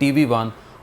TV1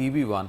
TV1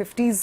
50s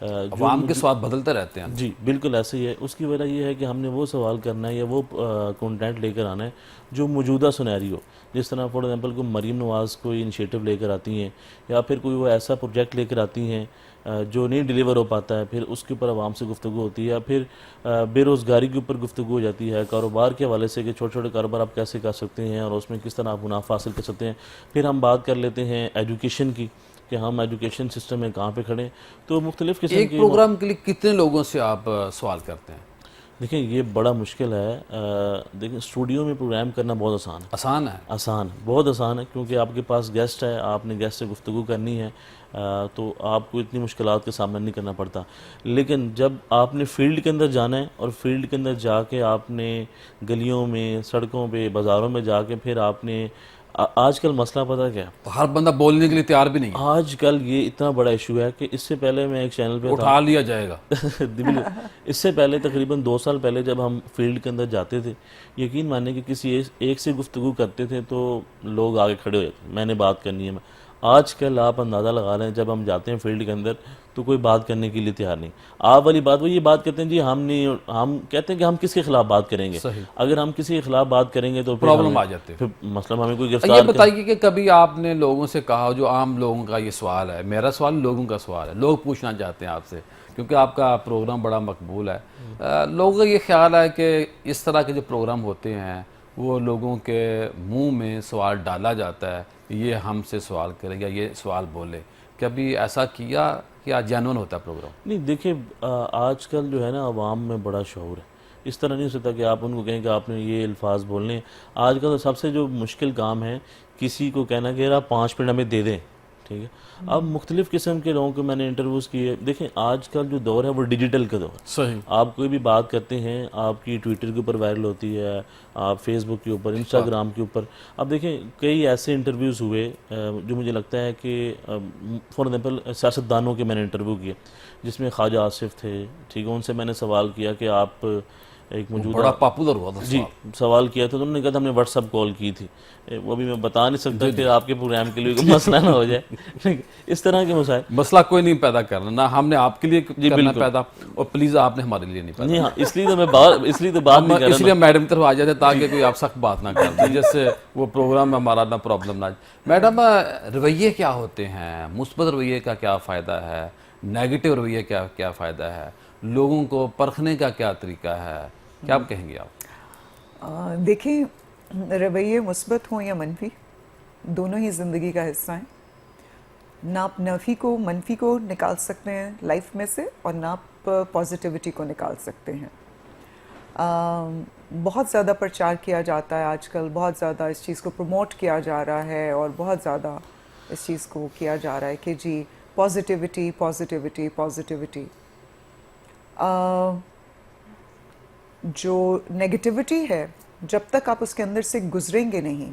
عوام کے سوال بدلتے رہتے ہیں. جی بالکل ایسے ہی ہے. اس کی وجہ یہ ہے کہ ہم نے وہ سوال کرنا ہے یا وہ کنٹینٹ لے کر آنا ہے جو موجودہ سنیری ہو. جس طرح فار ایگزامپل کوئی مریم نواز کوئی انیشیٹو لے کر آتی ہیں یا پھر کوئی وہ ایسا پروجیکٹ لے کر آتی ہیں جو نہیں ڈیلیور ہو پاتا ہے, پھر اس کے اوپر عوام سے گفتگو ہوتی ہے, یا پھر بے روزگاری کے اوپر گفتگو ہو جاتی ہے, کاروبار کے حوالے سے کہ چھوٹے چھوٹے کاروبار آپ کیسے کر سکتے ہیں اور اس میں کس طرح آپ منافع حاصل کر سکتے ہیں. پھر ہم بات کر لیتے ہیں ایجوکیشن کی کہ ہم ایجوکیشن سسٹم میں کہاں پہ کھڑے ہیں. تو مختلف قسم ایک کے پروگرام کے لیے کتنے لوگوں سے آپ سوال کرتے ہیں؟ دیکھیں یہ بڑا مشکل ہے. دیکھیں اسٹوڈیو میں پروگرام کرنا بہت آسان ہے. آسان ہے؟ آسان بہت آسان ہے, کیونکہ آپ کے پاس گیسٹ ہے, آپ نے گیسٹ سے گفتگو کرنی ہے, تو آپ کو اتنی مشکلات کا سامنا نہیں کرنا پڑتا. لیکن جب آپ نے فیلڈ کے اندر جانا ہے اور فیلڈ کے اندر جا کے آپ نے گلیوں میں, سڑکوں پہ, بازاروں میں جا کے پھر آپ نے آج کل مسئلہ پتہ کیا ہے, ہر بندہ بولنے کے لیے تیار بھی نہیں ہے. آج کل یہ اتنا بڑا ایشو ہے کہ اس سے پہلے میں ایک چینل پہ اٹھا لیا جائے گا. اس سے پہلے تقریباً 2 سال پہلے جب ہم فیلڈ کے اندر جاتے تھے, یقین ماننے کہ کسی ایک سے گفتگو کرتے تھے تو لوگ آگے کھڑے ہو جاتے, میں نے بات کرنی ہے. آج کل آپ اندازہ لگا رہے ہیں جب ہم جاتے ہیں فیلڈ کے اندر تو کوئی بات کرنے کے لیے تیار نہیں. آپ والی بات وہ یہ بات کرتے ہیں جی ہم کہتے ہیں کہ ہم کس کے خلاف بات کریں گے. اگر ہم کسی کے خلاف بات کریں گے تو پرابلم آ جاتے ہیں. پھر مثلا ہمیں کوئی یہ گرفتار بتائیے کہ کبھی آپ نے لوگوں سے کہا, جو عام لوگوں کا یہ سوال ہے, میرا سوال لوگوں کا سوال ہے, لوگ پوچھنا چاہتے ہیں آپ سے کیونکہ آپ کا پروگرام بڑا مقبول ہے, لوگوں کا یہ خیال ہے کہ اس طرح کے جو پروگرام ہوتے ہیں وہ لوگوں کے منہ میں سوال ڈالا جاتا ہے, یہ ہم سے سوال کرے یا یہ سوال بولے. کبھی ایسا کیا کہ جینون ہوتا ہے پروگرام؟ نہیں دیکھیں آج کل جو ہے نا عوام میں بڑا شعور ہے. اس طرح نہیں ہو سکتا کہ آپ ان کو کہیں کہ آپ نے یہ الفاظ بولنے ہیں. آج کل تو سب سے جو مشکل کام ہے کسی کو کہنا کہ آپ 5 منٹ ہمیں دے دیں, ٹھیک ہے. اب مختلف قسم کے لوگوں کو میں نے انٹرویوز کیے. دیکھیں آج کل جو دور ہے وہ ڈیجیٹل کا دور ہے. صحیح. آپ کوئی بھی بات کرتے ہیں, آپ کی ٹویٹر کے اوپر وائرل ہوتی ہے, آپ فیس بک کے اوپر, انسٹاگرام کے اوپر. اب دیکھیں کئی ایسے انٹرویوز ہوئے جو مجھے لگتا ہے کہ فار ایگزامپل سیاستدانوں کے میں نے انٹرویو کیے جس میں خواجہ آصف تھے, ٹھیک ہے. ان سے میں نے سوال کیا کہ آپ ایک موجودہ بڑا پاپولر ہوا تھا جی سوال کیا تھا, تو انہوں نے کہا تھا ہم نے واٹس ایپ کال کی تھی. وہ بھی میں بتا نہیں سکتا پھر آپ کے پروگرام کے لیے کوئی مسئلہ نہ ہو جائے. اس طرح کے مسائل, مسئلہ کوئی نہیں پیدا کرنا, نہ ہم نے آپ کے لیے کرنا پیدا, اور پلیز آپ نے ہمارے لیے نہیں پیدا. نہیں ہاں اس لیے تو میں اس لیے تو بات نہیں کر رہا, اس لیے میڈم کی طرف آ جاتے تاکہ کوئی آپ سخت بات نہ کر دیں, جس سے وہ پروگرام میں ہمارا نہ پرابلم نہ. میڈم رویے کیا ہوتے ہیں, مثبت رویے کا کیا فائدہ ہے, نیگیٹو رویے کا کیا فائدہ ہے, لوگوں کو پرکھنے کا کیا طریقہ ہے, کیا آپ کہیں گے آپ؟ دیکھیں رویے مثبت ہوں یا منفی دونوں ہی زندگی کا حصہ ہیں. نہ آپ منفی کو نکال سکتے ہیں لائف میں سے, اور نہ آپ پازیٹیوٹی کو نکال سکتے ہیں. بہت زیادہ پرچار کیا جاتا ہے آج کل, بہت زیادہ اس چیز کو پروموٹ کیا جا رہا ہے, اور بہت زیادہ اس چیز کو کیا جا رہا ہے کہ جی پازیٹیوٹی پازیٹیوٹی پازیٹیوٹی. جو نیگیٹیوٹی ہے جب تک آپ اس کے اندر سے گزریں گے نہیں,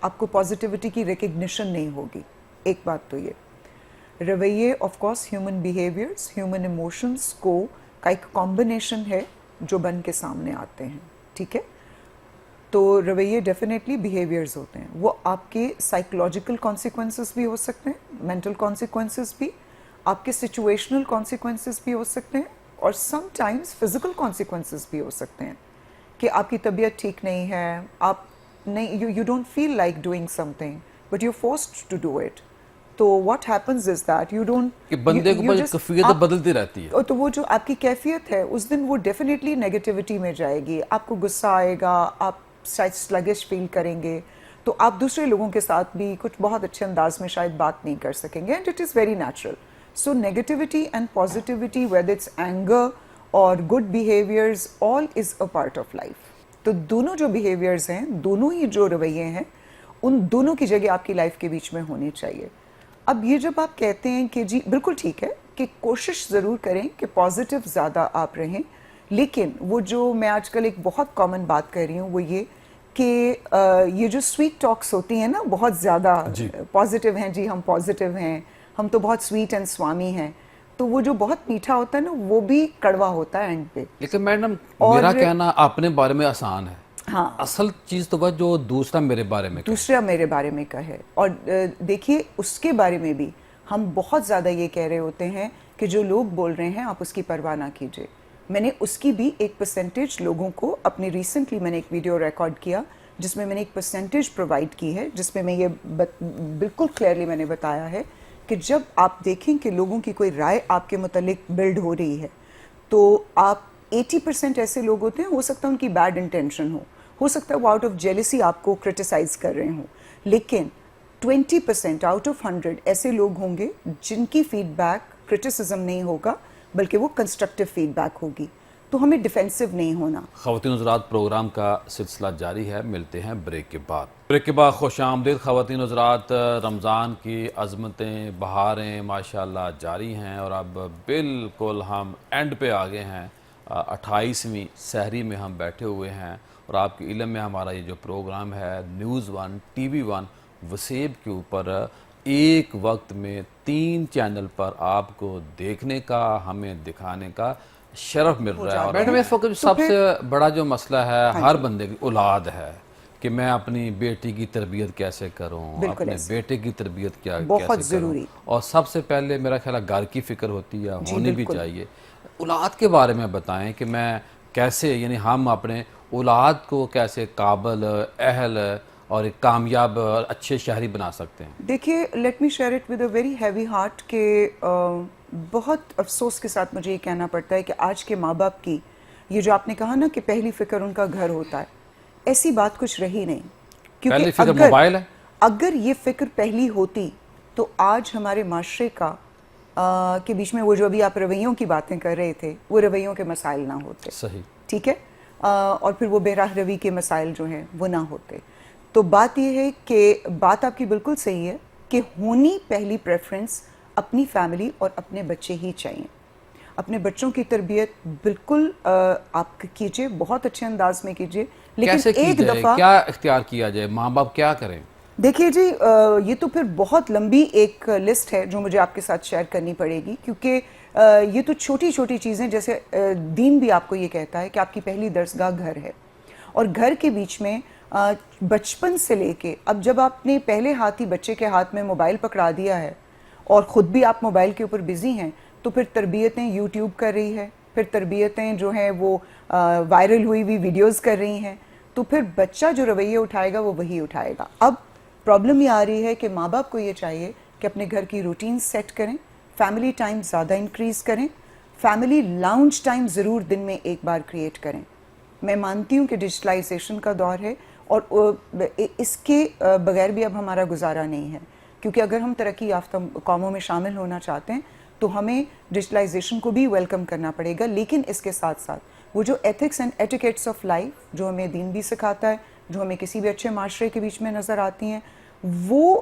آپ کو پازیٹیوٹی کی ریکگنیشن نہیں ہوگی. ایک بات تو یہ رویے of course human behaviours, human emotions کا ایک کمبینیشن ہے جو بن کے سامنے آتے ہیں, ٹھیک ہے. تو رویے ڈیفینیٹلی بیہیویئرز ہوتے ہیں. وہ آپ کے سائیکولوجیکل کانسیکوینسز بھی ہو سکتے ہیں, مینٹل کانسیکوینسز بھی, آپ کے سچویشنل کانسیکوینسز بھی ہو سکتے ہیں, اور سم ٹائمز فزیکل کانسیکوینسز بھی ہو سکتے ہیں کہ آپ کی طبیعت ٹھیک نہیں ہے, آپ نہیں you don't feel like doing something but you forced to do it. تو what happens is that you don't, کہ بندے کے اوپر کیفیت بدلتی رہتی ہے, تو وہ جو آپ کی کیفیت ہے اس دن وہ ڈیفینیٹلی نیگیٹیوٹی میں جائے گی. آپ کو غصہ آئے گا, آپ سلگش فیل کریں گے, تو آپ دوسرے لوگوں کے ساتھ بھی کچھ بہت اچھے انداز میں شاید بات نہیں کر سکیں گے, and it is very natural. So negativity and positivity, whether it's anger or good behaviors, all is a part of life. تو دونوں جو behaviors ہیں, دونوں ہی جو رویے ہیں, ان دونوں کی جگہ آپ کی لائف کے بیچ میں ہونی چاہیے. اب یہ جب آپ کہتے ہیں کہ جی بالکل ٹھیک ہے کہ کوشش ضرور کریں کہ پازیٹیو زیادہ آپ رہیں, لیکن وہ جو میں آج کل ایک بہت کامن بات کر رہی ہوں وہ یہ کہ یہ جو سویٹ ٹاکس ہوتی ہیں نا, بہت زیادہ پازیٹیو ہیں, جی ہم پازیٹیو ہیں, ہم تو بہت سویٹ اینڈ سوامی ہیں, تو وہ جو بہت میٹھا ہوتا ہے نا وہ بھی کڑوا ہوتا ہے اینڈ پہ. لیکن میڈم میرا کہنا اپنے بارے میں آسان ہے, ہاں اصل چیز تو بس جو دوسرا میرے بارے میں کہے. اور دیکھیے اس کے بارے میں بھی ہم بہت زیادہ یہ کہہ رہے ہوتے ہیں کہ کہ جو لوگ بول رہے ہیں آپ اس کی پرواہ نہ کیجیے. میں نے اس کی بھی ایک پرسنٹیج لوگوں کو اپنی ریسنٹلی میں نے ایک ویڈیو ریکارڈ کیا جس میں نے ایک پرسنٹیج پرووائڈ کی ہے, جس میں یہ بالکل کلیئرلی میں نے بتایا ہے کہ جب آپ دیکھیں کہ لوگوں کی کوئی رائے آپ کے متعلق بلڈ ہو رہی ہے تو آپ 80% ایسے لوگ ہوتے ہیں, ہو سکتا ہے ان کی بیڈ انٹینشن ہو سکتا ہے وہ آؤٹ آف جیلسی آپ کو کرٹیسائز کر رہے ہوں, لیکن 20% آؤٹ آف 100 ایسے لوگ ہوں گے جن کی فیڈ بیک کرٹیسزم نہیں ہوگا بلکہ وہ کنسٹرکٹیو فیڈ بیک ہوگی. تو ہمیں ڈیفینسو نہیں ہونا. خواتین حضرات, پروگرام کا سلسلہ جاری ہے, ملتے ہیں بریک کے بعد. بریک کے بعد خوش آمدید خواتین حضرات. رمضان کی عظمتیں, بہاریں ماشاءاللہ جاری ہیں اور اب بالکل ہم اینڈ پہ آ گئے ہیں. 28ویں سحری میں ہم بیٹھے ہوئے ہیں اور آپ کے علم میں ہمارا یہ جو پروگرام ہے نیوز 1 ٹی وی 1 وسیب کے اوپر ایک وقت میں 3 چینل پر آپ کو دیکھنے کا, ہمیں دکھانے کا شرف مل رہا ہے. اور میڈم اس وقت سب سے بڑا جو مسئلہ ہے ہر بندے کی اولاد ہے کہ میں اپنی بیٹی کی تربیت کیسے کروں, اپنے بیٹے کی تربیت کیسے کروں, اور سب سے پہلے میرا خیال ہے گھر کی فکر ہوتی ہے, ہونی بھی چاہیے. اولاد کے بارے میں بتائیں کہ میں کیسے, یعنی ہم اپنے اولاد کو کیسے قابل, اہل اور ایک کامیاب اچھے شہری بنا سکتے ہیں. دیکھیے, let me share it with a very heavy heart کہ بہت افسوس کے ساتھ مجھے یہ کہنا پڑتا ہے کہ آج کے ماں باپ کی یہ جو آپ نے کہا نا کہ پہلی فکر ان کا گھر ہوتا ہے, ایسی بات کچھ رہی نہیں. پہلی فکر موبائل ہے. اگر یہ فکر پہلی ہوتی تو آج ہمارے معاشرے کا کے بیچ میں وہ جو ابھی آپ رویوں کی باتیں کر رہے تھے وہ رویوں کے مسائل نہ ہوتے. صحیح, ٹھیک ہے, اور پھر وہ بے راہ روی کے مسائل جو ہیں وہ نہ ہوتے. تو بات یہ ہے کہ بات آپ کی بالکل صحیح ہے کہ ہونی پہلی پریفرنس اپنی فیملی اور اپنے بچے ہی چاہیے. اپنے بچوں کی تربیت بالکل آپ کیجئے, بہت اچھے انداز میں کیجئے, لیکن ایک دفعہ کیا اختیار کیا جائے, ماں باپ کیا کریں؟ دیکھیے جی, یہ تو پھر بہت لمبی ایک لسٹ ہے جو مجھے آپ کے ساتھ شیئر کرنی پڑے گی, کیونکہ یہ تو چھوٹی چھوٹی چیزیں, جیسے دین بھی آپ کو یہ کہتا ہے کہ آپ کی پہلی درسگاہ گھر ہے, اور گھر کے بیچ میں بچپن سے لے کے اب جب آپ نے پہلے ہاتھ ہی بچے کے ہاتھ میں موبائل پکڑا دیا ہے اور خود بھی آپ موبائل کے اوپر بزی ہیں, تو پھر تربیتیں یوٹیوب کر رہی ہے, پھر تربیتیں جو ہیں وہ وائرل ہوئی ہوئی ویڈیوز کر رہی ہیں, تو پھر بچہ جو رویے اٹھائے گا وہ وہی اٹھائے گا. اب پرابلم یہ آ رہی ہے کہ ماں باپ کو یہ چاہیے کہ اپنے گھر کی روٹین سیٹ کریں, فیملی ٹائم زیادہ انکریز کریں, فیملی لاؤنج ٹائم ضرور دن میں ایک بار کریٹ کریں. میں مانتی ہوں کہ ڈیجیٹلائزیشن کا دور ہے اور اس کے بغیر بھی اب ہمارا گزارا نہیں ہے, کیونکہ اگر ہم ترقی یافتہ قوموں میں شامل ہونا چاہتے ہیں تو ہمیں ڈیجیٹلائزیشن کو بھی ویلکم کرنا پڑے گا. لیکن اس کے ساتھ ساتھ وہ جو ethics and etiquettes of life جو ہمیں دین بھی سکھاتا ہے, جو ہمیں کسی بھی اچھے معاشرے کے بیچ میں نظر آتی ہیں, وہ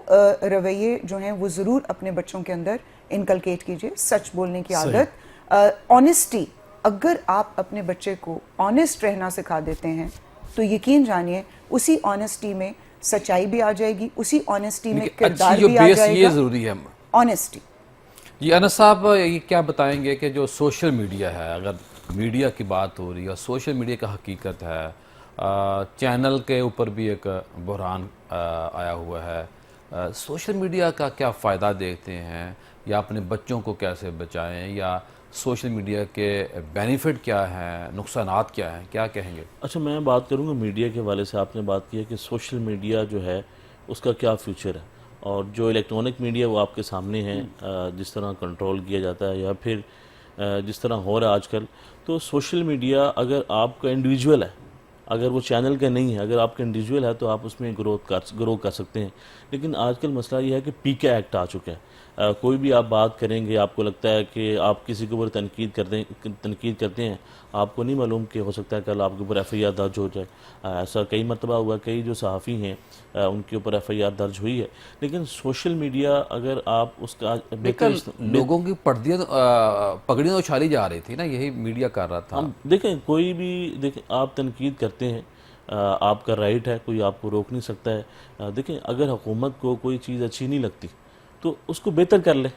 رویے جو ہیں وہ ضرور اپنے بچوں کے اندر انکلکیٹ کیجئے. سچ بولنے کی عادت, آنیسٹی, اگر آپ اپنے بچے کو آنیسٹ رہنا سکھا دیتے ہیں تو یقین جانیے اسی آنیسٹی میں سچائی بھی آ جائے گی, اسی آنیسٹی میں کردار بھی آ جائے گا. یہ ضروری ہے آنیسٹی. جی انس صاحب, یہ کیا بتائیں گے کہ جو سوشل میڈیا ہے, اگر میڈیا کی بات ہو رہی ہے, سوشل میڈیا کا حقیقت ہے, چینل کے اوپر بھی ایک بحران آیا ہوا ہے, سوشل میڈیا کا کیا فائدہ دیکھتے ہیں, یا اپنے بچوں کو کیسے بچائیں, یا سوشل میڈیا کے بینیفٹ کیا ہیں, نقصانات کیا ہیں, کیا کہیں گے؟ اچھا, میں بات کروں گا میڈیا کے حوالے سے. آپ نے بات کی ہے کہ سوشل میڈیا جو ہے اس کا کیا فیوچر ہے, اور جو الیکٹرانک میڈیا وہ آپ کے سامنے ہے, جس طرح کنٹرول کیا جاتا ہے یا پھر جس طرح ہو رہا ہے آج کل. تو سوشل میڈیا اگر آپ کا انڈیویجول ہے, اگر وہ چینل کا نہیں ہے, اگر آپ کا انڈیویجول ہے تو آپ اس میں گرو کر سکتے ہیں. لیکن آج کل مسئلہ یہ ہے کہ پی کے ایکٹ آ چکا ہے. کوئی بھی آپ بات کریں گے, آپ کو لگتا ہے کہ آپ کسی کے اوپر تنقید کرتے ہیں, آپ کو نہیں معلوم کہ ہو سکتا ہے کل آپ کے اوپر ایف آئی آر درج ہو جائے. ایسا کئی مرتبہ ہوا, کئی جو صحافی ہیں ان کے اوپر ایف آئی آر درج ہوئی ہے. لیکن سوشل میڈیا اگر آپ اس کا لوگوں کی پگڑیاں اچھالی جا رہی تھی نا, یہی میڈیا کر رہا تھا. دیکھیں, کوئی بھی دیکھیں, آپ تنقید کرتے ہیں, آپ کا رائٹ ہے, کوئی آپ کو روک نہیں سکتا ہے. دیکھیں, اگر حکومت کو کوئی چیز اچھی نہیں لگتی تو اس کو بہتر کر لے.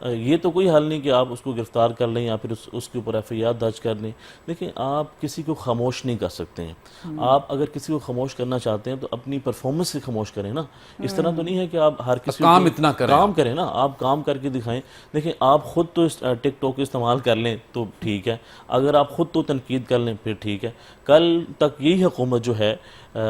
یہ تو کوئی حل نہیں کہ آپ اس کو گرفتار کر لیں یا پھر اس کے اوپر ایف آئی آر درج کر لیں. دیکھیں آپ کسی کو خاموش نہیں کر سکتے ہیں. آپ اگر کسی کو خاموش کرنا چاہتے ہیں تو اپنی پرفارمنس سے خاموش کریں نا. اس طرح تو نہیں ہے کہ آپ ہر کسی کام کو اتنا کریں. کام کریں نا, آپ کام کر کے دکھائیں. دیکھیں آپ خود تو ٹک ٹاک استعمال کر لیں تو ٹھیک ہے, اگر آپ خود تو تنقید کر لیں پھر ٹھیک ہے. کل تک یہی حکومت جو ہے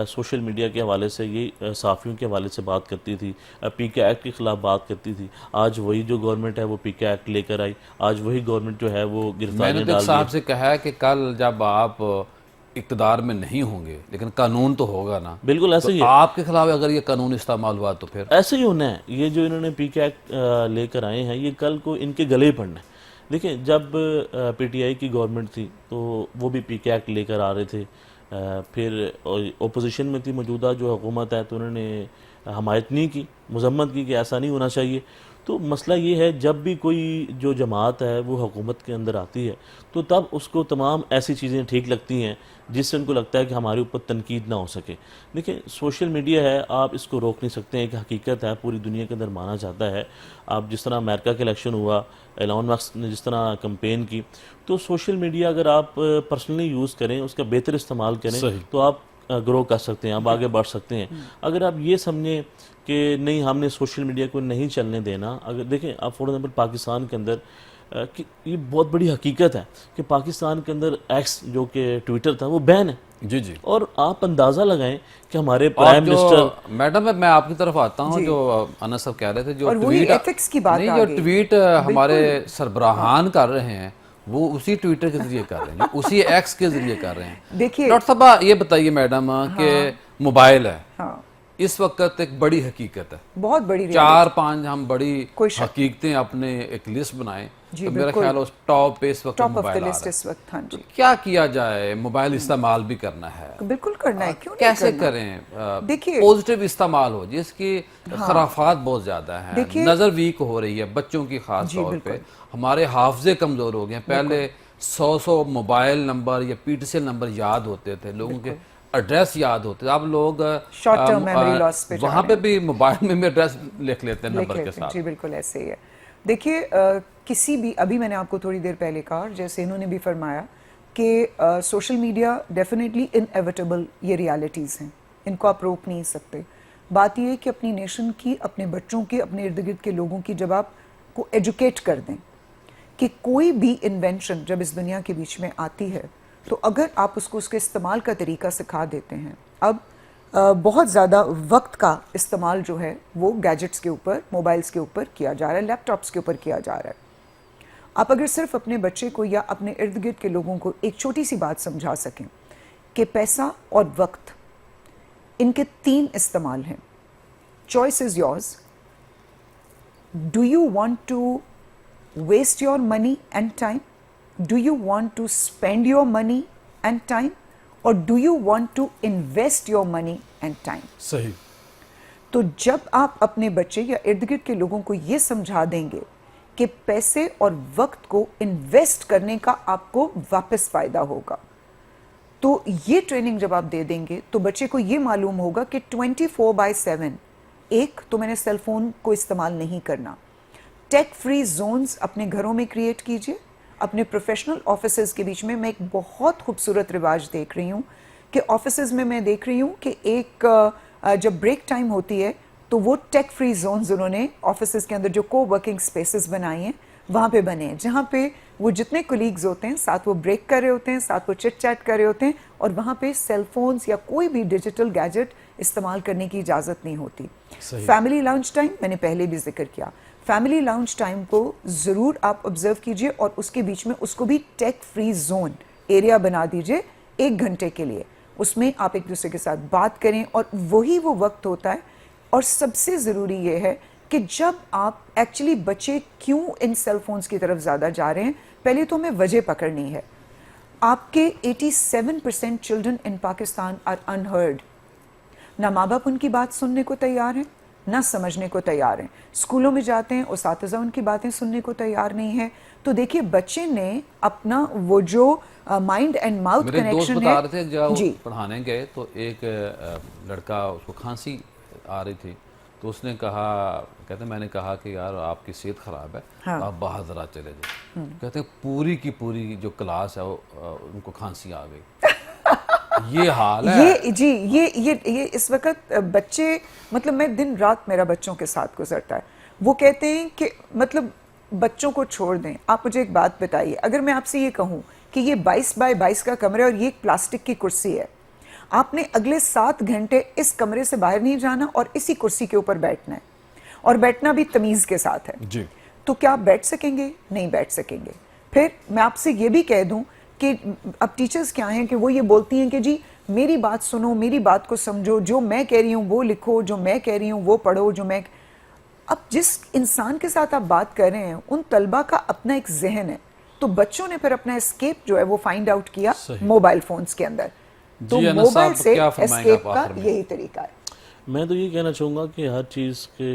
سوشل میڈیا کے حوالے سے, یہ صحافیوں کے حوالے سے بات کرتی تھی, پی کے ایکٹ کے خلاف بات کرتی تھی. آج وہی جو گورنمنٹ ہے وہ پی کے ایکٹ لے کر آئی, آج وہی گورنمنٹ جو ہے وہ میں نے گرفتاریاں تو ایک ڈال دی. صاحب سے کہا ہے کہ کل جب آپ اقتدار میں نہیں ہوں گے لیکن قانون تو ہوگا نا, بالکل ایسے ہی تو ہے, آپ کے خلاف اگر یہ قانون استعمال ہوا تو پھر ایسے ہی ہونا ہے. یہ جو انہوں نے پی کے ایکٹ لے کر آئے ہیں یہ کل کو ان کے گلے ہی پڑنا ہے. دیکھیں جب پی ٹی آئی کی گورنمنٹ تھی تو وہ بھی پی کے ایکٹ لے کر آ رہے تھے, پھر اپوزیشن میں تھی موجودہ جو حکومت ہے تو انہوں نے حمایت نہیں کی, مذمت کی کہ ایسا نہیں ہونا چاہیے. تو مسئلہ یہ ہے جب بھی کوئی جو جماعت ہے وہ حکومت کے اندر آتی ہے تو تب اس کو تمام ایسی چیزیں ٹھیک لگتی ہیں جس سے ان کو لگتا ہے کہ ہمارے اوپر تنقید نہ ہو سکے. دیکھیں سوشل میڈیا ہے, آپ اس کو روک نہیں سکتے ہیں, ایک حقیقت ہے پوری دنیا کے اندر مانا جاتا ہے. آپ جس طرح امریکہ کے الیکشن ہوا, ایلون ماسک نے جس طرح کمپین کی, تو سوشل میڈیا اگر آپ پرسنلی یوز کریں, اس کا بہتر استعمال کریں تو آپ گرو کر سکتے ہیں, آپ آگے بڑھ سکتے ہیں. اگر آپ یہ سمجھیں کہ نہیں ہم نے سوشل میڈیا کو نہیں چلنے دینا, اگر دیکھیں آپ فار ایگزامپل پاکستان کے اندر کہ یہ بہت بڑی حقیقت ہے کہ پاکستان کے اندر ایکس جو کہ ٹویٹر تھا وہ بین ہے. جی جی, اور آپ اندازہ لگائیں کہ ہمارے اور پرائم جو منسٹر, میڈم میں آپ کی طرف آتا ہوں, جو انس صاحب کہہ رہے تھے, جو اور وہی ایتھکس کی بات نہیں, جو ٹویٹ ہمارے سربراہان کر رہے ہیں وہ اسی ٹویٹر کے ذریعے کر رہے ہیں, جو اسی ایکس کے ذریعے کر رہے ہیں. دیکھیے ڈاکٹر صاحبہ یہ بتائیے میڈم کہ موبائل ہے ہاں اس وقت ایک بڑی حقیقت ہے, بہت بڑی 4-5 ہم بڑی کوئی شک حقیقتیں اپنے ایک لسٹ بنائیں جی تو میرا بالکل خیال ہے اس ٹاپ پہ اس وقت ٹاپ آف موبائل دا آ لسٹ رہا ہے. اس وقت. ہاں تو جی کیا کیا جائے, موبائل استعمال بھی کرنا ہے, بالکل کرنا ہے, کیوں نہیں کیسے کرنا؟ کریں دیکھیے پوزیٹیو استعمال ہو جس کی خرافات بہت زیادہ ہیں, دیکھیے نظر ویک ہو رہی ہے بچوں کی خاص جی طور پہ, بالکل ہمارے حافظے کمزور ہو گئے ہیں. پہلے 100 موبائل نمبر یا P T C L number یاد ہوتے تھے, لوگوں کے ایڈریس یاد ہوتے تھے. اب لوگ شارٹ ٹرم میموری لاس پہ وہاں پہ بھی موبائل میں ایڈریس لکھ لیتے ہیں لکھ نمبر کے لیتے ہیں. ساتھ. جی بالکل ایسے ہی ہے. دیکھیے کسی بھی, ابھی میں نے آپ کو تھوڑی دیر پہلے کہا, جیسے انہوں نے بھی فرمایا کہ سوشل میڈیا ڈیفینیٹلی انایویٹیبل یہ ریالٹیز ہیں, ان کو آپ روک نہیں سکتے. بات یہ ہے کہ اپنی نیشن کی, اپنے بچوں کے, اپنے ارد گرد کے لوگوں کی جب آپ کو ایجوکیٹ کر دیں کہ کوئی بھی انوینشن جب اس دنیا کے بیچ میں آتی ہے تو اگر آپ اس کو اس کے استعمال کا طریقہ سکھا دیتے ہیں. اب بہت زیادہ وقت کا استعمال جو ہے وہ گیجٹس کے اوپر, موبائلز کے اوپر کیا جا رہا ہے, لیپ ٹاپس کے اوپر کیا جا رہا ہے. آپ اگر صرف اپنے بچے کو یا اپنے ارد گرد کے لوگوں کو ایک چھوٹی سی بات سمجھا سکیں کہ پیسہ اور وقت ان کے 3 استعمال ہیں. Choice is yours. Do you want to waste your money and time? Do you want to spend your money and time? Or do you want to invest your money and time? صحیح. تو جب آپ اپنے بچے یا ارد گرد کے لوگوں کو یہ سمجھا دیں گے کہ پیسے اور وقت کو انویسٹ کرنے کا آپ کو واپس فائدہ ہوگا, تو یہ ٹریننگ جب آپ دے دیں گے تو بچے کو یہ معلوم ہوگا کہ 24/7 ایک تو میں نے سیل فون کو استعمال نہیں کرنا. ٹیک فری زونز اپنے گھروں میں کریٹ کیجئے. اپنے پروفیشنل آفیسز کے بیچ میں ایک بہت خوبصورت رواج دیکھ رہی ہوں کہ آفیسز میں دیکھ رہی ہوں کہ ایک جب بریک ٹائم ہوتی ہے تو وہ ٹیک فری زونز انہوں نے آفیسز کے اندر جو کو ورکنگ سپیسز بنائی ہیں وہاں پہ بنے ہیں, جہاں پہ وہ جتنے کولیگز ہوتے ہیں ساتھ وہ بریک کر رہے ہوتے ہیں, ساتھ وہ چٹ چیٹ کر رہے ہوتے ہیں, اور وہاں پہ سیل فونز یا کوئی بھی ڈیجیٹل گیجٹ استعمال کرنے کی اجازت نہیں ہوتی. فیملی لانچ ٹائم میں نے پہلے بھی ذکر کیا, فیملی لانچ ٹائم کو ضرور آپ آبزرو کیجئے اور اس کے بیچ میں اس کو بھی ٹیک فری زون ایریا بنا دیجئے 1 گھنٹے کے لیے. اس میں آپ ایک دوسرے کے ساتھ بات کریں, اور وہی وہ وقت ہوتا ہے. اور سب سے ضروری یہ ہے کہ جب آپ ایکچولی بچے کیوں ان سیل فونز کی طرف زیادہ جا رہے ہیں, پہلے تو ہمیں وجہ پکڑنی ہے. آپ کے 87% children in Pakistan are unheard. نہ ماں باپ ان کی بات سننے کو تیار ہیں, نہ سمجھنے کو تیار ہیں. اسکولوں میں جاتے ہیں, اساتذہ ان کی باتیں سننے کو تیار نہیں ہیں. تو دیکھیے بچے نے اپنا وہ جو مائنڈ اینڈ ماؤتھ میرے دوست کنیکشن بتا رہے تھے جب جی پڑھانے گئے تو ایک لڑکا, اس کو کھانسی آ رہی تھی تو اس نے کہا، کہتے ہیں میں نے کہا کہ یار آپ کی صحت خراب ہے، آپ باہر ذرا چلے جائیں. کہتے ہیں پوری کی پوری جو کلاس ہے وہ ان کو کھانسی آ گئی. یہ حال ہے. یہ اس وقت بچے، مطلب میں دن رات میرا بچوں کے ساتھ گزرتا ہے. وہ کہتے ہیں کہ مطلب بچوں کو چھوڑ دیں. آپ مجھے ایک بات بتائیے، اگر میں آپ سے یہ کہوں کہ یہ 22x22 کا کمرہ ہے اور یہ ایک پلاسٹک کی کرسی ہے، آپ نے اگلے 7 گھنٹے اس کمرے سے باہر نہیں جانا اور اسی کرسی کے اوپر بیٹھنا ہے، اور بیٹھنا بھی تمیز کے ساتھ ہے. جی تو کیا آپ بیٹھ سکیں گے؟ نہیں بیٹھ سکیں گے. پھر میں آپ سے یہ بھی کہہ دوں کہ اب ٹیچرز کیا ہیں کہ وہ یہ بولتی ہیں کہ جی میری بات سنو، میری بات کو سمجھو، جو میں کہہ رہی ہوں وہ لکھو، جو میں کہہ رہی ہوں وہ پڑھو، جو میں... اب جس انسان کے ساتھ آپ بات کر رہے ہیں ان طلبہ کا اپنا ایک ذہن ہے، تو بچوں نے پھر اپنا اسکیپ جو ہے وہ فائنڈ آؤٹ کیا موبائل فونز کے اندر. تو جی انس موبائل صاحب سے کیا فرمائیں گے اسکیپ آپ کا آخر میں؟ یہی طریقہ ہے. میں تو یہ کہنا چاہوں گا کہ ہر چیز کے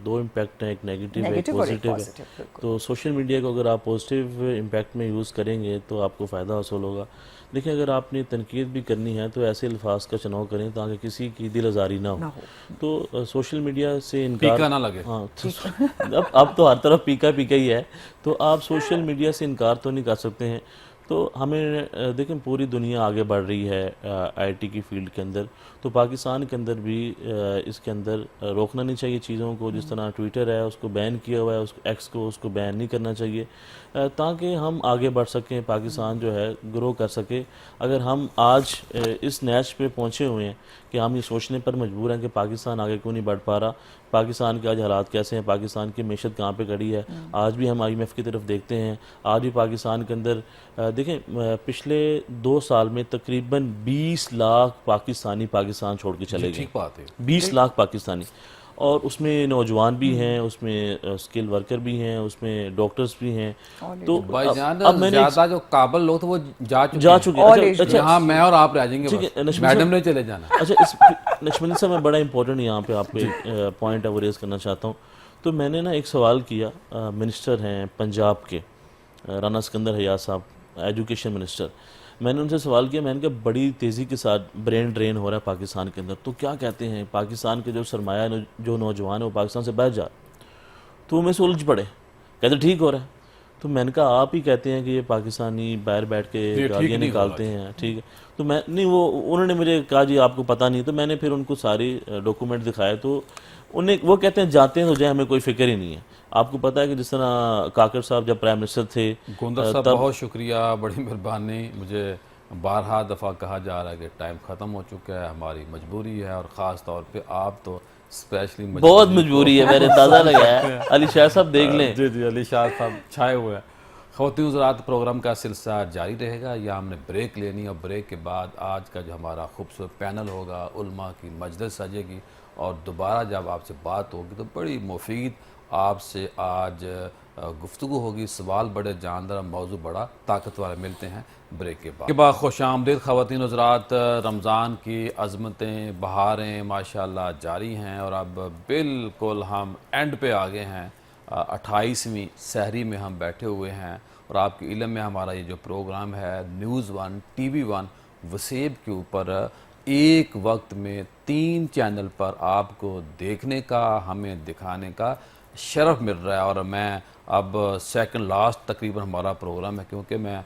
2 امپیکٹ ہیں، ایک نیگیٹو ہے، ایک نیگیٹو اور ایک پازیٹیو ہے. پازیٹیو، بالکل. تو سوشل میڈیا کو اگر آپ پازیٹیو امپیکٹ میں یوز کریں گے تو آپ کو فائدہ حاصل ہوگا. لیکن اگر آپ نے تنقید بھی کرنی ہے تو ایسے الفاظ کا چناؤ کریں تاکہ کسی کی دل آزاری نہ ہو. تو سوشل میڈیا سے انکار... پیکا نہ لگے. ہاں اب تو ہر طرف پیکا پیکا ہی ہے. تو آپ سوشل میڈیا سے انکار تو نہیں کر سکتے ہیں. تو ہمیں دیکھیں پوری دنیا آگے بڑھ رہی ہے آئی ٹی کی فیلڈ کے اندر، تو پاکستان کے اندر بھی اس کے اندر روکنا نہیں چاہیے چیزوں کو. جس طرح ٹویٹر ہے اس کو بین کیا ہوا ہے، اس کو بین نہیں کرنا چاہیے تاکہ ہم آگے بڑھ سکیں، پاکستان جو ہے گرو کر سکے. اگر ہم آج اس نیچ پہ پہنچے ہوئے ہیں کہ ہم یہ سوچنے پر مجبور ہیں کہ پاکستان آگے کیوں نہیں بڑھ پا رہا، پاکستان کے آج حالات کیسے ہیں، پاکستان کی معیشت کہاں پہ کھڑی ہے. آج بھی ہم IMF کی طرف دیکھتے ہیں، آج بھی پاکستان کے اندر دیکھیں پچھلے 2 سال میں تقریباً 20 لاکھ پاکستانی پاکستان چھوڑ کے چلے گئے. ٹھیک بات ہے. 20 لاکھ پاکستانی، اور اس میں نوجوان بھی ہیں، اس میں اسکل ورکر بھی ہیں، اس میں ڈاکٹرز بھی ہیں. تو بھائی جان اب میں نے زیادہ جو قابل لوگ تھے وہ جا چکے ہیں. ہیں. یہاں میں اور آپ رہ جائیں گے بس، میڈم نے چلے جانا. اچھا نشمندی صاحب میں بڑا امپورٹنٹ یہاں پہ آپ پہ پوائنٹ ہے وہ ریز کرنا چاہتا ہوں. تو میں نے نا ایک سوال کیا، منسٹر ہیں پنجاب کے رانا سکندر حیات صاحب، ایجوکیشن منسٹر. میں نے ان سے سوال کیا، میں نے کہا بڑی تیزی کے ساتھ برین ڈرین ہو رہا ہے پاکستان کے اندر، تو کیا کہتے ہیں پاکستان کے جو سرمایہ جو نوجوان ہیں وہ پاکستان سے باہر جا رہے. تو وہ میں سے الجھ پڑے، کہتے ٹھیک ہو رہا ہے. تو میں نے کہا آپ ہی کہتے ہیں کہ یہ پاکستانی باہر بیٹھ کے گالیاں نکالتے ہیں، ٹھیک ہے. تو میں نہیں، وہ انہوں نے مجھے کہا جی آپ کو پتہ نہیں. تو میں نے پھر ان کو ساری ڈاکومنٹ دکھائے، تو وہ کہتے ہیں جاتے ہیں تو جائیں، ہمیں کوئی فکر ہی نہیں ہے. آپ کو پتہ ہے کہ جس طرح کاکڑ صاحب جب پرائم منسٹر تھے، گوندر صاحب بہت شکریہ، بڑی مہربانی. مجھے بارہا دفعہ کہا جا رہا ہے کہ ٹائم ختم ہو چکا ہے، ہماری مجبوری ہے، اور خاص طور پہ آپ تو اسپیشلی بہت مجبوری ہے، میرے اندازہ لگا ہے. علی شاہ صاحب دیکھ لیں. جی علی شاہ صاحب چھائے ہوئے ہیں. خواتین حضرات پروگرام کا سلسلہ جاری رہے گا، یا ہم نے بریک لینی، اور بریک کے بعد آج کا جو ہمارا خوبصورت پینل ہوگا، علماء کی مجلس سجے گی، اور دوبارہ جب آپ سے بات ہوگی تو بڑی مفید آپ سے آج گفتگو ہوگی. سوال بڑے جاندار، موضوع بڑا طاقتور. ملتے ہیں بریک کے بعد. خوش آمدید خواتین حضرات. رمضان کی عظمتیں، بہاریں ماشاءاللہ جاری ہیں، اور اب بالکل ہم اینڈ پہ آگے ہیں. 28ویں سحری میں ہم بیٹھے ہوئے ہیں، اور آپ کے علم میں ہمارا یہ جو پروگرام ہے نیوز 1 TV 1 وسیب کے اوپر ایک وقت میں 3 چینل پر آپ کو دیکھنے کا، ہمیں دکھانے کا شرف مل رہا ہے. اور میں اب سیکنڈ لاسٹ تقریباً ہمارا پروگرام ہے، کیونکہ میں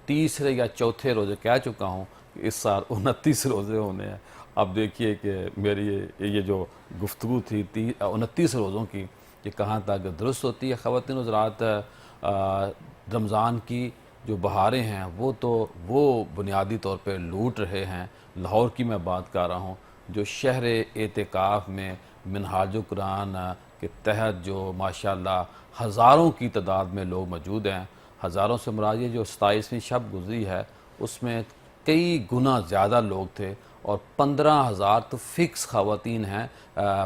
تیسرے یا چوتھے روزے کہہ چکا ہوں کہ اس سال 29 روزے ہونے ہیں. اب دیکھیے کہ میری یہ جو گفتگو تھی 29 روزوں کی، یہ کہاں تک درست ہوتی ہے. خواتین حضرات، رمضان کی جو بہاریں ہیں وہ بنیادی طور پہ لوٹ رہے ہیں. لاہور کی میں بات کر رہا ہوں، جو شہر اعتکاف میں منہاج القرآن کے تحت جو ماشاءاللہ ہزاروں کی تعداد میں لوگ موجود ہیں. ہزاروں سے مراد یہ جو 27ویں شب گزری ہے اس میں کئی گنا زیادہ لوگ تھے، اور 15,000 تو فکس خواتین ہیں.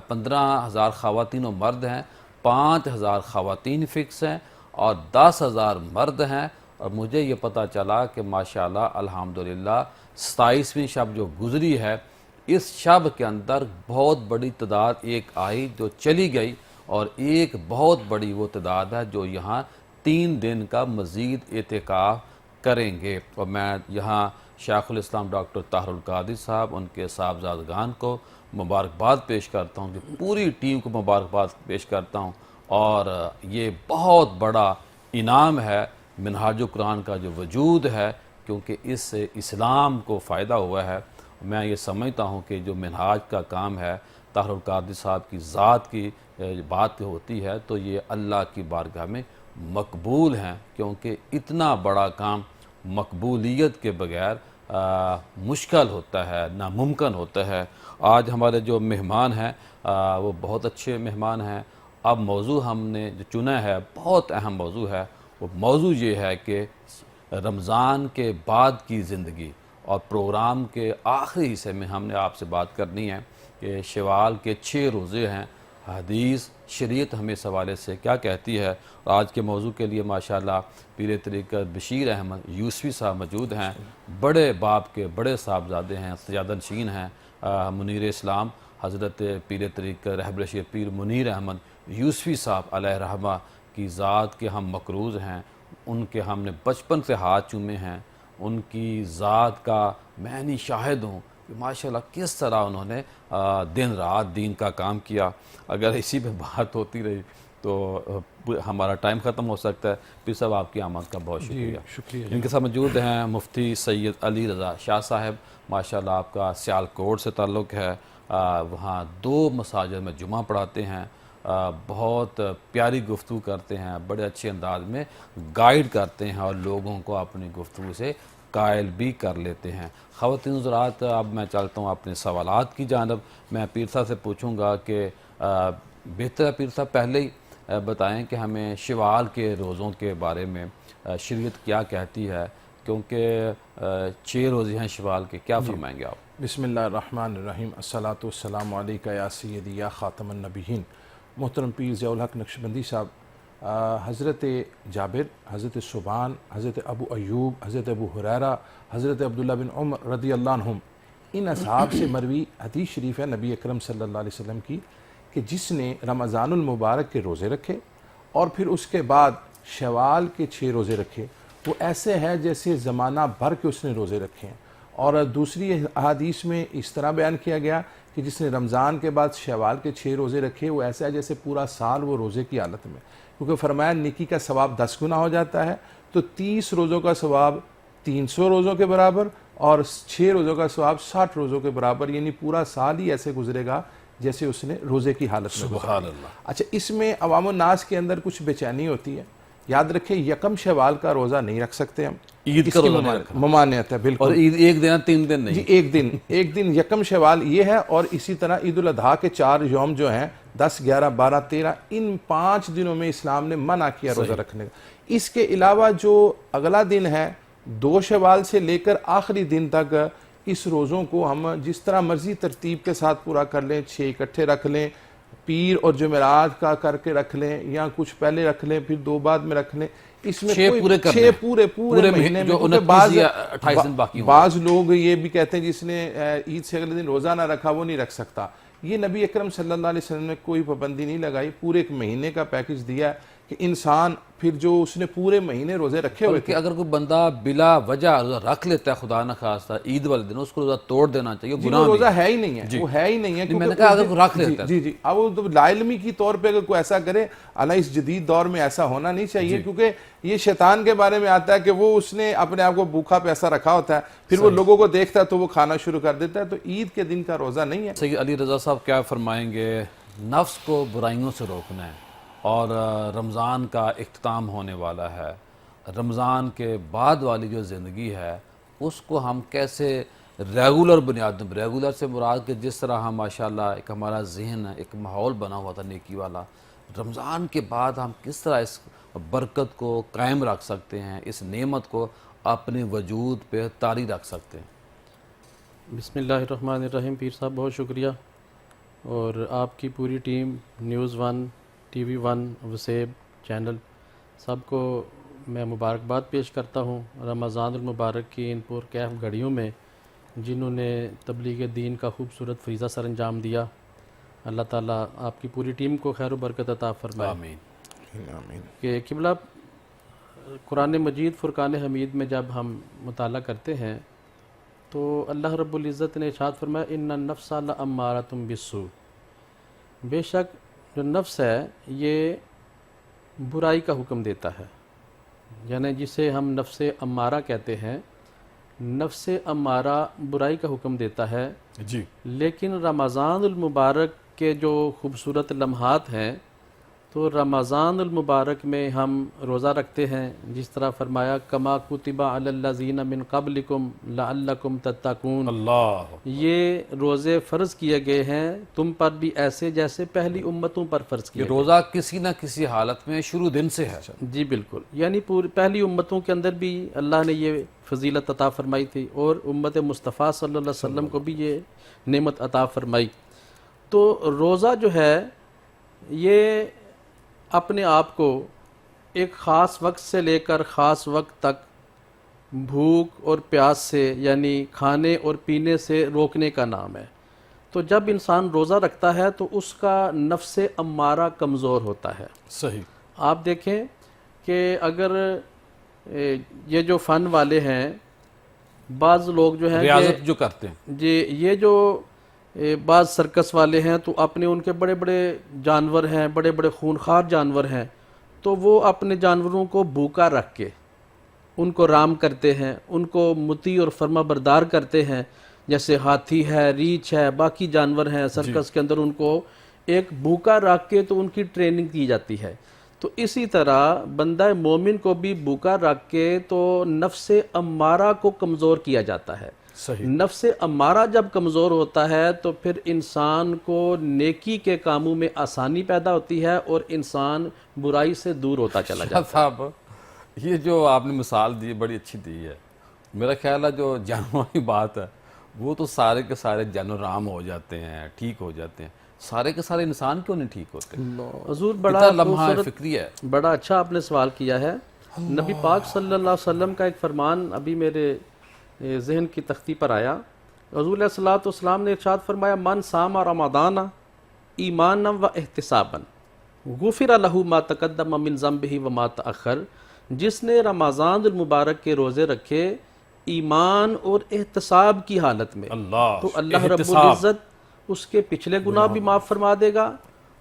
15,000 خواتین و مرد ہیں، 5,000 خواتین فکس ہیں، اور 10,000 مرد ہیں. اور مجھے یہ پتہ چلا کہ ماشاءاللہ الحمدللہ 27ویں شب جو گزری ہے، اس شب کے اندر بہت بڑی تعداد ایک آئی جو چلی گئی، اور ایک بہت بڑی وہ تعداد ہے جو یہاں 3 دن کا مزید اعتکاف کریں گے. اور میں یہاں شیخ الاسلام ڈاکٹر طاہر القادری صاحب، ان کے صاحبزادگان کو مبارکباد پیش کرتا ہوں، کہ پوری ٹیم کو مبارکباد پیش کرتا ہوں، اور یہ بہت بڑا انعام ہے منہاج القرآن کا جو وجود ہے، کیونکہ اس سے اسلام کو فائدہ ہوا ہے۔ میں یہ سمجھتا ہوں کہ جو منہاج کا کام ہے طاہر القادری صاحب کی ذات کی بات ہوتی ہے تو یہ اللہ کی بارگاہ میں مقبول ہیں، کیونکہ اتنا بڑا کام مقبولیت کے بغیر مشکل ہوتا ہے، ناممکن ہوتا ہے۔ آج ہمارے جو مہمان ہیں وہ بہت اچھے مہمان ہیں۔ اب موضوع ہم نے جو چنا ہے بہت اہم موضوع ہے، وہ موضوع یہ ہے کہ رمضان کے بعد کی زندگی، اور پروگرام کے آخری حصے میں ہم نے آپ سے بات کرنی ہے کہ شوال کے 6 روزے ہیں، حدیث شریعت ہمیں اس حوالے سے کیا کہتی ہے۔ اور آج کے موضوع کے لیے ماشاءاللہ پیر طریقت بشیر احمد یوسفی صاحب موجود ہیں، بڑے باپ کے بڑے صاحبزادے ہیں، سجادہ نشین ہیں، منیر اسلام حضرت پیر طریقت رہبر شیخ پیر منیر احمد یوسفی صاحب علیہ رحمہ کی ذات کے ہم مقروض ہیں، ان کے ہم نے بچپن سے ہاتھ چومے ہیں، ان کی ذات کا میں نہیں شاہد ہوں کہ ماشاءاللہ کس طرح انہوں نے دن رات دین کا کام کیا۔ اگر اسی پہ بات ہوتی رہی تو ہمارا ٹائم ختم ہو سکتا ہے۔ پھر صاحب آپ کی آمد کا بہت شکریہ۔ ان کے ساتھ موجود ہیں مفتی سید علی رضا شاہ صاحب، ماشاءاللہ آپ کا سیالکوٹ سے تعلق ہے، وہاں 2 مساجد میں جمعہ پڑھاتے ہیں، بہت پیاری گفتگو کرتے ہیں، بڑے اچھے انداز میں گائیڈ کرتے ہیں اور لوگوں کو اپنی گفتگو سے قائل بھی کر لیتے ہیں۔ خواتین حضرات، اب میں چلتا ہوں اپنے سوالات کی جانب۔ میں پیر صاحب سے پوچھوں گا کہ بہتر ہے پیر صاحب پہلے ہی بتائیں کہ ہمیں شوال کے روزوں کے بارے میں شریعت کیا کہتی ہے، کیونکہ 6 روزے ہیں شوال کے، کیا فرمائیں گے آپ؟ بسم اللہ الرحمن الرحیم، الصلاۃ والسلام علیکہ یا سیدی یا خاتم النبیین۔ محترم پیر ضیاء الحق نقشبندی صاحب، حضرت جابر، حضرت سبحان، حضرت ابو ایوب، حضرت ابو ہریرہ، حضرت عبداللہ بن عمر رضی اللہ عنہم، ان اصحاب سے مروی حدیث شریف ہے نبی اکرم صلی اللہ علیہ وسلم کی کہ جس نے رمضان المبارک کے روزے رکھے اور پھر اس کے بعد شوال کے 6 روزے رکھے، وہ ایسے ہے جیسے زمانہ بھر کے اس نے روزے رکھے ہیں۔ اور دوسری احادیث میں اس طرح بیان کیا گیا کہ جس نے رمضان کے بعد شوال کے 6 روزے رکھے، وہ ایسا ہے جیسے پورا سال وہ روزے کی حالت میں، کیونکہ فرمایا نیکی کا ثواب 10 گنا ہو جاتا ہے، تو 30 روزوں کا ثواب 300 روزوں کے برابر، اور 6 روزوں کا ثواب 60 روزوں کے برابر، یعنی پورا سال ہی ایسے گزرے گا جیسے اس نے روزے کی حالت میں گزارا۔ سبحان اللہ۔ اچھا، اس میں عوام الناس کے اندر کچھ بے چینی ہوتی ہے۔ یاد رکھیں، یکم شوال کا روزہ نہیں رکھ سکتے ہم، عید کا روزہ نہیں رکھنا، ممانعت ہے بالکل۔ اور عید ایک دن 3 دن نہیں، جی ایک دن یکم شوال یہ ہے، اور اسی طرح عید الاضحیٰ کے 4 یوم جو ہیں 10 11 12 13، ان 5 دنوں میں اسلام نے منع کیا روزہ رکھنے کا۔ اس کے علاوہ جو اگلا دن ہے 2 شوال سے لے کر آخری دن تک، اس روزوں کو ہم جس طرح مرضی ترتیب کے ساتھ پورا کر لیں، 6 اکٹھے رکھ لیں، پیر اور جمعرات کا کر کے رکھ لیں، یا کچھ پہلے رکھ لیں پھر 2 بعد میں رکھ لیں، اس میں 6 پورے کر لیں، 6 پورے مہینے میں، جو کیونکہ 29 یا 28 دن باقی ہوں گے۔ بعض لوگ یہ بھی کہتے ہیں جس نے عید سے اگلے دن روزہ نہ رکھا وہ نہیں رکھ سکتا۔ یہ نبی اکرم صلی اللہ علیہ وسلم نے کوئی پابندی نہیں لگائی، پورے 1 مہینے کا پیکج دیا ہے کہ انسان پھر جو اس نے پورے مہینے روزے رکھے ہوئے کہ اگر کوئی بندہ بلا وجہ روزہ رکھ لیتا ہے خدا نہ خواستہ عید والے دن، اس کو روزہ توڑ دینا چاہیے، گناہ وہ روزہ بھی ہے ہی نہیں ہے، وہ ہے ہی نہیں ہے۔ میں نے کہا اگر کوئی رکھ لیتا ہے، جی اب وہ لاعلمی کی طور پہ اگر کوئی ایسا کرے، اللہ اس جدید دور میں ایسا ہونا نہیں چاہیے، کیونکہ یہ شیطان کے بارے میں آتا ہے کہ وہ اس نے اپنے آپ کو بھوکا پیسا رکھا ہوتا ہے، پھر وہ لوگوں کو دیکھتا ہے تو وہ کھانا شروع کر دیتا ہے، تو عید کے دن کا روزہ نہیں ہے۔ سید علی رضا صاحب کیا فرمائیں گے؟ نفس کو برائیوں سے روکنا ہے، اور رمضان کا اختتام ہونے والا ہے، رمضان کے بعد والی جو زندگی ہے اس کو ہم کیسے ریگولر بنیاد پر، ریگولر سے مراد کہ جس طرح ہم ماشاءاللہ ایک ہمارا ذہن ایک ماحول بنا ہوا تھا نیکی والا، رمضان کے بعد ہم کس طرح اس برکت کو قائم رکھ سکتے ہیں، اس نعمت کو اپنے وجود پہ طاری رکھ سکتے ہیں؟ بسم اللہ الرحمن الرحیم۔ پیر صاحب بہت شکریہ، اور آپ کی پوری ٹیم، نیوز 1، ٹی وی 1، وسیب چینل، سب کو میں مبارکباد پیش کرتا ہوں رمضان المبارک کی ان پرکیف گھڑیوں میں، جنہوں نے تبلیغ دین کا خوبصورت فریضہ سر انجام دیا۔ اللہ تعالیٰ آپ کی پوری ٹیم کو خیر و برکت عطا فرمائے۔ آمین۔ کہ قبلہ قرآن مجید فرقان حمید میں جب ہم مطالعہ کرتے ہیں تو اللہ رب العزت نے ارشاد فرمایا ان النفس لامارۃ بالسوء، بے شک جو نفس ہے یہ برائی کا حکم دیتا ہے، یعنی جسے ہم نفس امارہ کہتے ہیں، نفس امارہ برائی کا حکم دیتا ہے۔ جی لیکن رمضان المبارک کے جو خوبصورت لمحات ہیں، تو رمضان المبارک میں ہم روزہ رکھتے ہیں، جس طرح فرمایا کما کتب علی الذین من قبلکم لعلکم تتقون، اللہ یہ روزے فرض کیے گئے ہیں تم پر بھی ایسے جیسے پہلی امتوں پر فرض کیے یہ گئے۔ روزہ کسی نہ کسی حالت میں شروع دن سے ہے۔ جی بالکل، یعنی پہلی امتوں کے اندر بھی اللہ نے یہ فضیلت عطا فرمائی تھی، اور امت مصطفیٰ صلی اللہ علیہ وسلم کو بھی یہ نعمت عطا فرمائی۔ تو روزہ جو ہے یہ اپنے آپ کو ایک خاص وقت سے لے کر خاص وقت تک بھوک اور پیاس سے، یعنی کھانے اور پینے سے روکنے کا نام ہے۔ تو جب انسان روزہ رکھتا ہے تو اس کا نفس امارہ کمزور ہوتا ہے۔ صحیح۔ آپ دیکھیں کہ اگر یہ جو فن والے ہیں، بعض لوگ جو ہیں ریاضت جو کرتے ہیں، جی یہ جو بعض سرکس والے ہیں تو اپنے ان کے بڑے بڑے جانور ہیں، بڑے بڑے خونخوار جانور ہیں، تو وہ اپنے جانوروں کو بھوکا رکھ کے ان کو رام کرتے ہیں، ان کو مطیع اور فرما بردار کرتے ہیں، جیسے ہاتھی ہے، ریچھ ہے، باقی جانور ہیں سرکس کے اندر، ان کو ایک بھوکا رکھ کے تو ان کی ٹریننگ کی جاتی ہے۔ تو اسی طرح بندہ مومن کو بھی بھوکا رکھ کے تو نفس امارہ کو کمزور کیا جاتا ہے۔ صحیح۔ نفس امارہ جب کمزور ہوتا ہے تو پھر انسان کو نیکی کے کاموں میں آسانی پیدا ہوتی ہے اور انسان برائی سے دور ہوتا چلا جاتا ہے۔ شاہ صاحب یہ جو آپ نے مثال دی بڑی اچھی دی ہے۔ میرا خیال ہے جو جانوروں کی بات ہے وہ تو سارے کے سارے جانور عام ہو جاتے ہیں، ٹھیک ہو جاتے ہیں، سارے کے سارے انسان کیوں نہیں ٹھیک ہوتے؟ حضور کتنا بڑا لمحہ خوبصورت، فکری ہے۔ بڑا اچھا آپ نے سوال کیا ہے۔ نبی پاک صلی اللہ علیہ وسلم کا ایک فرمان ابھی میرے ذہن کی تختی پر آیا۔ حضور علیہ الصلوۃ والسلام نے ارشاد فرمایا من صام رمضان ایمانا و احتسابا غفر لہ ما تقدم من ذنبہ وما تأخر، جس نے رمضان المبارک کے روزے رکھے ایمان اور احتساب کی حالت میں، اللہ تو اللہ رب احتساب۔ العزت اس کے پچھلے گناہ بھی معاف فرما دے گا،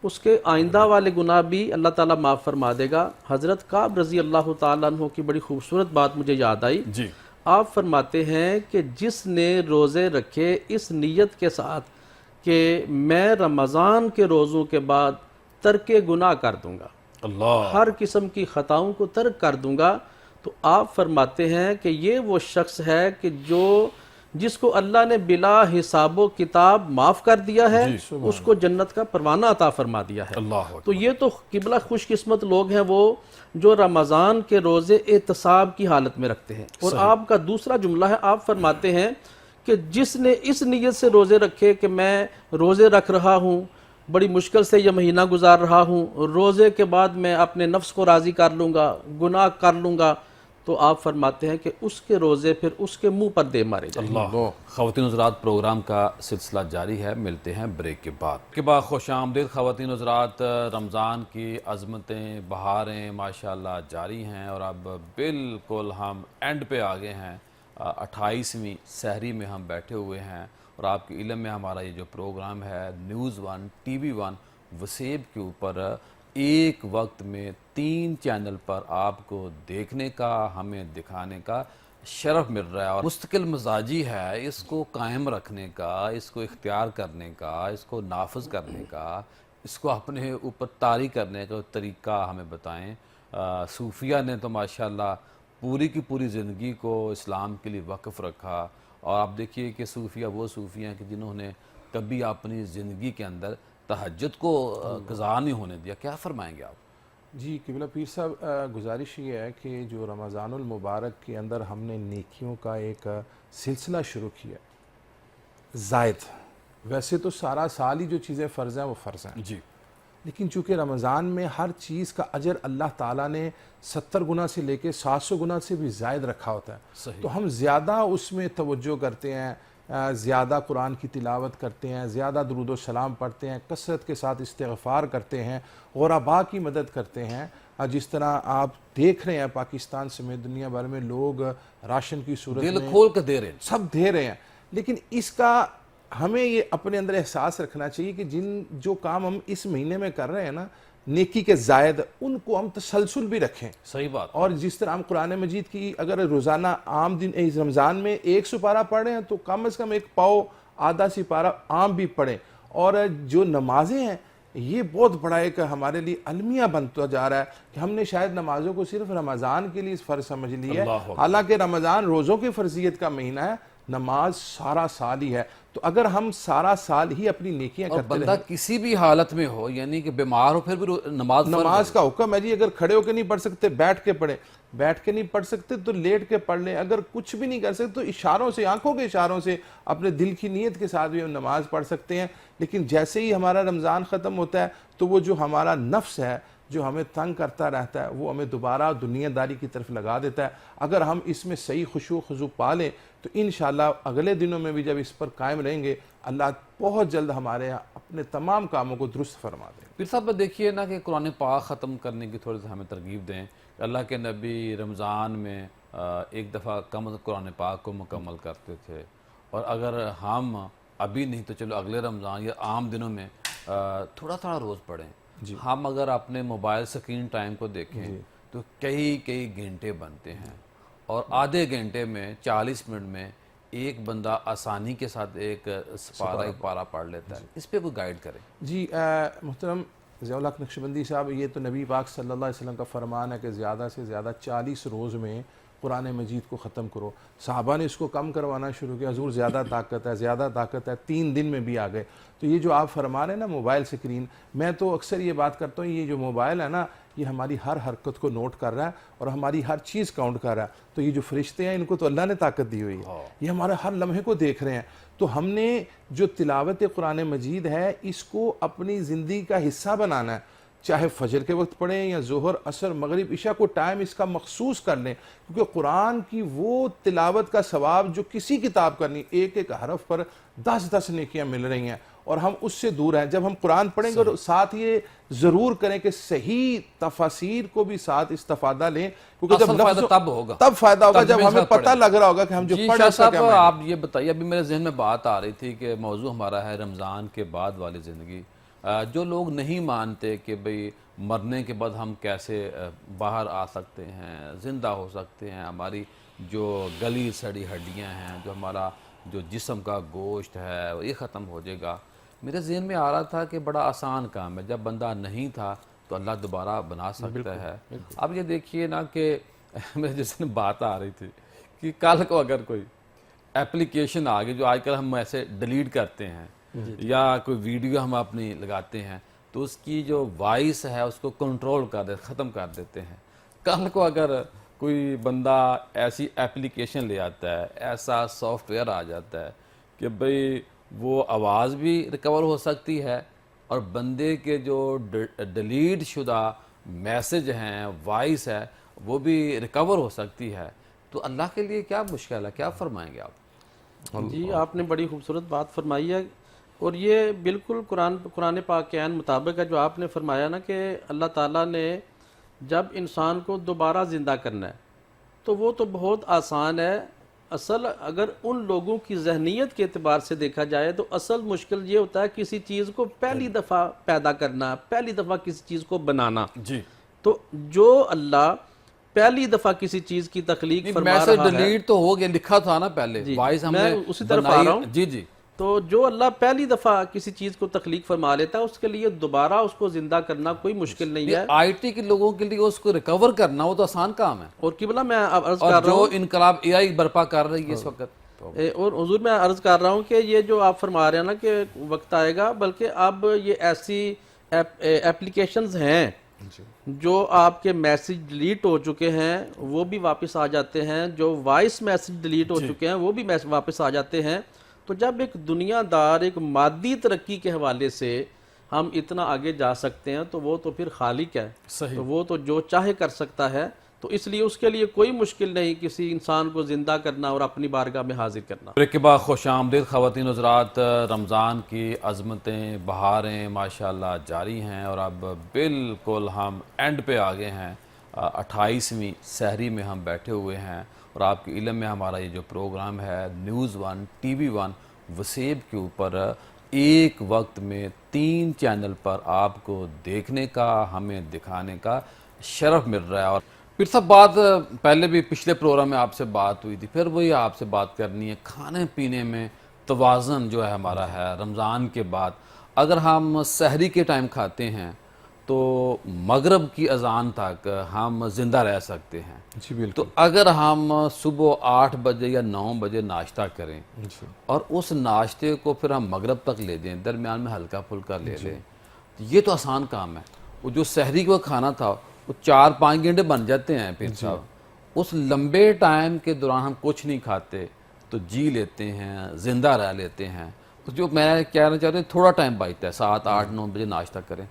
اس کے آئندہ والے گناہ بھی اللہ تعالیٰ معاف فرما دے گا۔ حضرت کعب رضی اللہ تعالیٰ عنہ کی بڑی خوبصورت بات مجھے یاد آئی۔ جی آپ فرماتے ہیں کہ جس نے روزے رکھے اس نیت کے ساتھ کہ میں رمضان کے روزوں کے بعد ترک گناہ کر دوں گا، اللہ ہر قسم کی خطاؤں کو ترک کر دوں گا، تو آپ فرماتے ہیں کہ یہ وہ شخص ہے کہ جس کو اللہ نے بلا حساب و کتاب معاف کر دیا ہے، اس کو جنت کا پروانہ عطا فرما دیا ہے۔ اللہ تو یہ تو قبلہ خوش قسمت لوگ ہیں وہ جو رمضان کے روزے احتساب کی حالت میں رکھتے ہیں۔ اور آپ کا دوسرا جملہ ہے، آپ فرماتے ہیں کہ جس نے اس نیت سے روزے رکھے کہ میں روزے رکھ رہا ہوں، بڑی مشکل سے یہ مہینہ گزار رہا ہوں، روزے کے بعد میں اپنے نفس کو راضی کر لوں گا، گناہ کر لوں گا، تو آپ فرماتے ہیں کہ اس کے روزے پھر اس کے منہ پر دے مارے جائیں۔ اللہ۔ خواتین حضرات پروگرام کا سلسلہ جاری ہے، ملتے ہیں بریک کے بعد۔ خوش آمدید خواتین حضرات، رمضان کی عظمتیں بہاریں ماشاءاللہ جاری ہیں، اور اب بالکل ہم اینڈ پہ آگے ہیں، 28ویں سحری میں ہم بیٹھے ہوئے ہیں، اور آپ کے علم میں ہمارا یہ جو پروگرام ہے نیوز 1 ٹی وی 1 وسیب کے اوپر ایک وقت میں 3 چینل پر آپ کو دیکھنے کا، ہمیں دکھانے کا شرف مل رہا ہے، اور مستقل مزاجی ہے، اس کو قائم رکھنے کا، اس کو اختیار کرنے کا، اس کو نافذ کرنے کا، اس کو اپنے اوپر طاری کرنے کا طریقہ ہمیں بتائیں۔ صوفیہ نے تو ماشاءاللہ پوری کی پوری زندگی کو اسلام کے لیے وقف رکھا، اور آپ دیکھیے کہ صوفیہ وہ صوفیہ ہیں کہ جنہوں نے کبھی اپنی زندگی کے اندر تہجد کو قضا نہیں ہونے دیا۔ کیا فرمائیں گے آپ؟ جی قبلہ پیر صاحب، گزارش یہ ہے کہ جو رمضان المبارک کے اندر ہم نے نیکیوں کا ایک سلسلہ شروع کیا زائد، ویسے تو سارا سال ہی جو چیزیں فرض ہیں وہ فرض ہیں، جی، لیکن چونکہ رمضان میں ہر چیز کا اجر اللہ تعالیٰ نے 70 گنا سے لے کے 700 گنا سے بھی زائد رکھا ہوتا ہے، صحیح۔ تو ہم زیادہ اس میں توجہ کرتے ہیں، زیادہ قرآن کی تلاوت کرتے ہیں، زیادہ درود و سلام پڑھتے ہیں، کثرت کے ساتھ استغفار کرتے ہیں، غرباء کی مدد کرتے ہیں۔ جس طرح آپ دیکھ رہے ہیں پاکستان سمیت دنیا بھر میں لوگ راشن کی صورت دل میں کھول کے دے رہے ہیں۔ سب دے رہے ہیں، لیکن اس کا ہمیں یہ اپنے اندر احساس رکھنا چاہیے کہ جو کام ہم اس مہینے میں کر رہے ہیں نا نیکی کے زائد، ان کو ہم تسلسل بھی رکھیں. صحیح بات. اور جس طرح ہم قرآن مجید کی اگر روزانہ عام دن رمضان میں 1 سپارہ پڑھ رہے ہیں تو کم از کم 1 پاؤ آدھا سپارہ عام بھی پڑھیں. اور جو نمازیں ہیں یہ بہت بڑا ایک ہمارے لیے المیہ بنتا جا رہا ہے کہ ہم نے شاید نمازوں کو صرف رمضان کے لیے فرض سمجھ لیا ہے، حالانکہ رمضان روزوں کی فرضیت کا مہینہ ہے، نماز سارا سال ہی ہے. تو اگر ہم سارا سال ہی اپنی نیکیاں اور کرتے بندہ کسی بھی حالت میں ہو، یعنی کہ بیمار ہو پھر بھی نماز کا حکم ہے جی. اگر کھڑے ہو کے نہیں پڑھ سکتے بیٹھ کے پڑھیں، بیٹھ کے نہیں پڑھ سکتے تو لیٹ کے پڑھ لیں، اگر کچھ بھی نہیں کر سکتے تو اشاروں سے، آنکھوں کے اشاروں سے اپنے دل کی نیت کے ساتھ بھی ہم نماز پڑھ سکتے ہیں. لیکن جیسے ہی ہمارا رمضان ختم ہوتا ہے تو وہ جو ہمارا نفس ہے جو ہمیں تنگ کرتا رہتا ہے وہ ہمیں دوبارہ دنیا داری کی طرف لگا دیتا ہے. اگر ہم اس میں صحیح خشوع خضوع پا لیں تو انشاءاللہ اگلے دنوں میں بھی جب اس پر قائم رہیں گے اللہ بہت جلد ہمارے یہاں اپنے تمام کاموں کو درست فرما دیں. پھر صاحب دیکھیے نا کہ قرآن پاک ختم کرنے کی تھوڑی سی ہمیں ترغیب دیں. اللہ کے نبی رمضان میں ایک دفعہ کم قرآن پاک کو مکمل کرتے تھے، اور اگر ہم ابھی نہیں تو چلو اگلے رمضان یا عام دنوں میں تھوڑا تھوڑا روز پڑھیں. ہم اگر اپنے موبائل سکرین ٹائم کو دیکھیں تو کئی گھنٹے بنتے ہیں، اور آدھے گھنٹے میں 40 منٹ میں ایک بندہ آسانی کے ساتھ ایک پارہ پڑھ لیتا ہے. اس پہ کوئی گائیڈ کرے. جی محترم ضیاء الحق نقشبندی صاحب، یہ تو نبی پاک صلی اللہ علیہ وسلم کا فرمان ہے کہ زیادہ سے زیادہ 40 روز میں قرآن مجید کو ختم کرو. صحابہ نے اس کو کم کروانا شروع کیا، حضور زیادہ طاقت ہے 3 دن میں بھی آ گئے. تو یہ جو آپ فرما رہے ہیں نا موبائل سکرین، میں تو اکثر یہ بات کرتا ہوں یہ جو موبائل ہے نا یہ ہماری ہر حرکت کو نوٹ کر رہا ہے اور ہماری ہر چیز کاؤنٹ کر رہا ہے. تو یہ جو فرشتے ہیں ان کو تو اللہ نے طاقت دی ہوئی ہے، یہ ہمارے ہر لمحے کو دیکھ رہے ہیں. تو ہم نے جو تلاوت قرآن مجید ہے اس کو اپنی زندگی کا حصہ بنانا ہے، چاہے فجر کے وقت پڑھیں یا ظہر عصر مغرب عشاء کو ٹائم اس کا مخصوص کر لیں، کیونکہ قرآن کی وہ تلاوت کا ثواب جو کسی کتاب کا نہیں، ایک حرف پر 10 نیکیاں مل رہی ہیں اور ہم اس سے دور ہیں. جب ہم قرآن پڑھیں گے اور ساتھ یہ ضرور کریں کہ صحیح تفاسیر کو بھی ساتھ استفادہ لیں، کیونکہ جب فائدہ تب فائدہ ہوگا جب ہمیں پتہ لگ رہا ہوگا کہ ہم جو پڑھ شاہ صاحب آپ یہ بتائیے، ابھی میرے ذہن میں بات آ رہی تھی کہ موضوع ہمارا ہے رمضان کے بعد والی زندگی. جو لوگ نہیں مانتے کہ بھئی مرنے کے بعد ہم کیسے باہر آ سکتے ہیں، زندہ ہو سکتے ہیں، ہماری جو گلی سڑی ہڈیاں ہیں، جو ہمارا جو جسم کا گوشت ہے یہ ختم ہو جائے گا. میرے ذہن میں آ رہا تھا کہ بڑا آسان کام ہے، جب بندہ نہیں تھا تو اللہ دوبارہ بنا سکتا ہے. اب یہ دیکھیے نا کہ میرے جس میں بات آ رہی تھی کہ کل کو اگر کوئی اپلیکیشن آ گئی جو آج کل ہم ایسے ڈیلیٹ کرتے ہیں یا کوئی ویڈیو ہم اپنی لگاتے ہیں تو اس کی جو وائس ہے اس کو کنٹرول ختم کر دیتے ہیں. کل کو اگر کوئی بندہ ایسی اپلیکیشن لے آتا ہے، ایسا سافٹ ویئر آ جاتا ہے کہ بھئی وہ آواز بھی ریکور ہو سکتی ہے اور بندے کے جو ڈیلیٹ شدہ میسج ہیں، وائس ہے، وہ بھی ریکور ہو سکتی ہے، تو اللہ کے لیے کیا مشکل ہے؟ کیا فرمائیں گے آپ؟ جی آپ نے بڑی خوبصورت بات فرمائی ہے، اور یہ بالکل قرآن پاک کے عین مطابق ہے جو آپ نے فرمایا نا کہ اللہ تعالیٰ نے جب انسان کو دوبارہ زندہ کرنا ہے تو وہ تو بہت آسان ہے. اصل اگر ان لوگوں کی ذہنیت کے اعتبار سے دیکھا جائے تو اصل مشکل یہ ہوتا ہے کسی چیز کو پہلی دفعہ پیدا کرنا، پہلی دفعہ کسی چیز کو بنانا. جی تو جو اللہ پہلی دفعہ کسی چیز کی تخلیق فرما رہا ہے، میسج ڈیلیٹ تو ہو گیا، لکھا تھا نا پہلے، وائس ہم نے اسی طرف آ رہا ہوں. جی تو جو اللہ پہلی دفعہ کسی چیز کو تخلیق فرما لیتا ہے اس کے لیے دوبارہ اس کو زندہ کرنا کوئی مشکل نہیں ہے. آئی ٹی کے لوگوں کے لیے اس کو ریکور کرنا وہ تو آسان کام ہے. اور قبلہ میں عرض اور کر رہا ہوں جو انقلاب اے آئی برپا کر رہی ہے اس وقت، اور حضور میں عرض کر رہا ہوں کہ یہ جو آپ فرما رہے ہیں نا کہ وقت آئے گا، بلکہ اب یہ ایسی اپلیکیشنز ہیں جو آپ کے میسج ڈیلیٹ ہو چکے ہیں وہ بھی واپس آ جاتے ہیں، جو وائس میسج ڈیلیٹ ہو چکے ہیں وہ بھی واپس آ جاتے ہیں. تو جب ایک دنیا دار ایک مادی ترقی کے حوالے سے ہم اتنا آگے جا سکتے ہیں تو وہ تو پھر خالق ہے، تو وہ تو جو چاہے کر سکتا ہے. تو اس لیے اس کے لیے کوئی مشکل نہیں کسی انسان کو زندہ کرنا اور اپنی بارگاہ میں حاضر کرنا. بریک کے بعد خوش آمدید خواتین حضرات. رمضان کی عظمتیں، بہاریں ماشاءاللہ جاری ہیں اور اب بالکل ہم اینڈ پہ آ گئے ہیں. 28ویں سحری میں ہم بیٹھے ہوئے ہیں اور آپ کے علم میں ہمارا یہ جو پروگرام ہے نیوز ون TV ون وسیب کے اوپر ایک وقت میں 3 چینل پر آپ کو دیکھنے کا، ہمیں دکھانے کا شرف مل رہا ہے۔ اور پھر سب بات پہلے بھی پچھلے پروگرام میں آپ سے بات ہوئی تھی، پھر وہی آپ سے بات کرنی ہے، کھانے پینے میں توازن جو ہے ہمارا ہے رمضان کے بعد۔ اگر ہم سحری کے ٹائم کھاتے ہیں تو مغرب کی اذان تک ہم زندہ رہ سکتے ہیں۔ جی بالکل۔ تو اگر ہم صبح 8 بجے یا 9 بجے ناشتہ کریں اور اس ناشتے کو پھر ہم مغرب تک لے دیں، درمیان میں ہلکا پھلکا لے لیں، یہ تو آسان کام ہے۔ وہ جو سحری کا کھانا تھا وہ 4-5 گھنٹے بن جاتے ہیں پھر صاحب۔ اس لمبے ٹائم کے دوران ہم کچھ نہیں کھاتے تو جی لیتے ہیں، زندہ رہ لیتے ہیں۔ جو میں کہنا چاہتا ہوں تھوڑا ٹائم بچتا ہے، 7, 8, 9 بجے ناشتہ کریں۔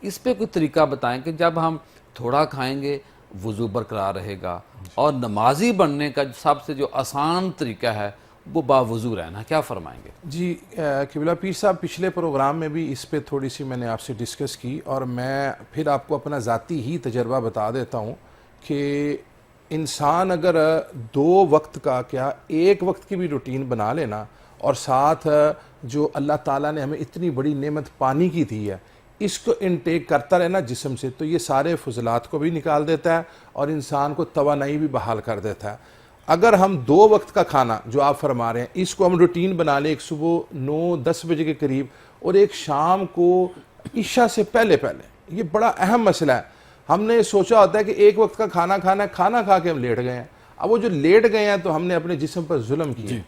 اس پہ کوئی طریقہ بتائیں کہ جب ہم تھوڑا کھائیں گے وضو برقرار رہے گا، اور نمازی بننے کا سب سے جو آسان طریقہ ہے وہ باوضو رہنا، کیا فرمائیں گے؟ جی قبلہ پیر صاحب، پچھلے پروگرام میں بھی اس پہ تھوڑی سی میں نے آپ سے ڈسکس کی، اور میں پھر آپ کو اپنا ذاتی ہی تجربہ بتا دیتا ہوں کہ انسان اگر 2 وقت کا کیا 1 وقت کی بھی روٹین بنا لینا، اور ساتھ جو اللہ تعالیٰ نے ہمیں اتنی بڑی نعمت پانی کی دی ہے اس کو انٹیک کرتا رہنا جسم سے، تو یہ سارے فضلات کو بھی نکال دیتا ہے اور انسان کو توانائی بھی بحال کر دیتا ہے۔ اگر ہم 2 وقت کا کھانا جو آپ فرما رہے ہیں اس کو ہم روٹین بنا لیں، ایک صبح 9-10 بجے کے قریب اور ایک شام کو عشاء سے پہلے، یہ بڑا اہم مسئلہ ہے۔ ہم نے سوچا ہوتا ہے کہ 1 وقت کا کھانا کھانا ہے، کھانا کھا کے ہم لیٹ گئے ہیں۔ اب وہ جو لیٹ گئے ہیں تو ہم نے اپنے جسم پر ظلم کیا۔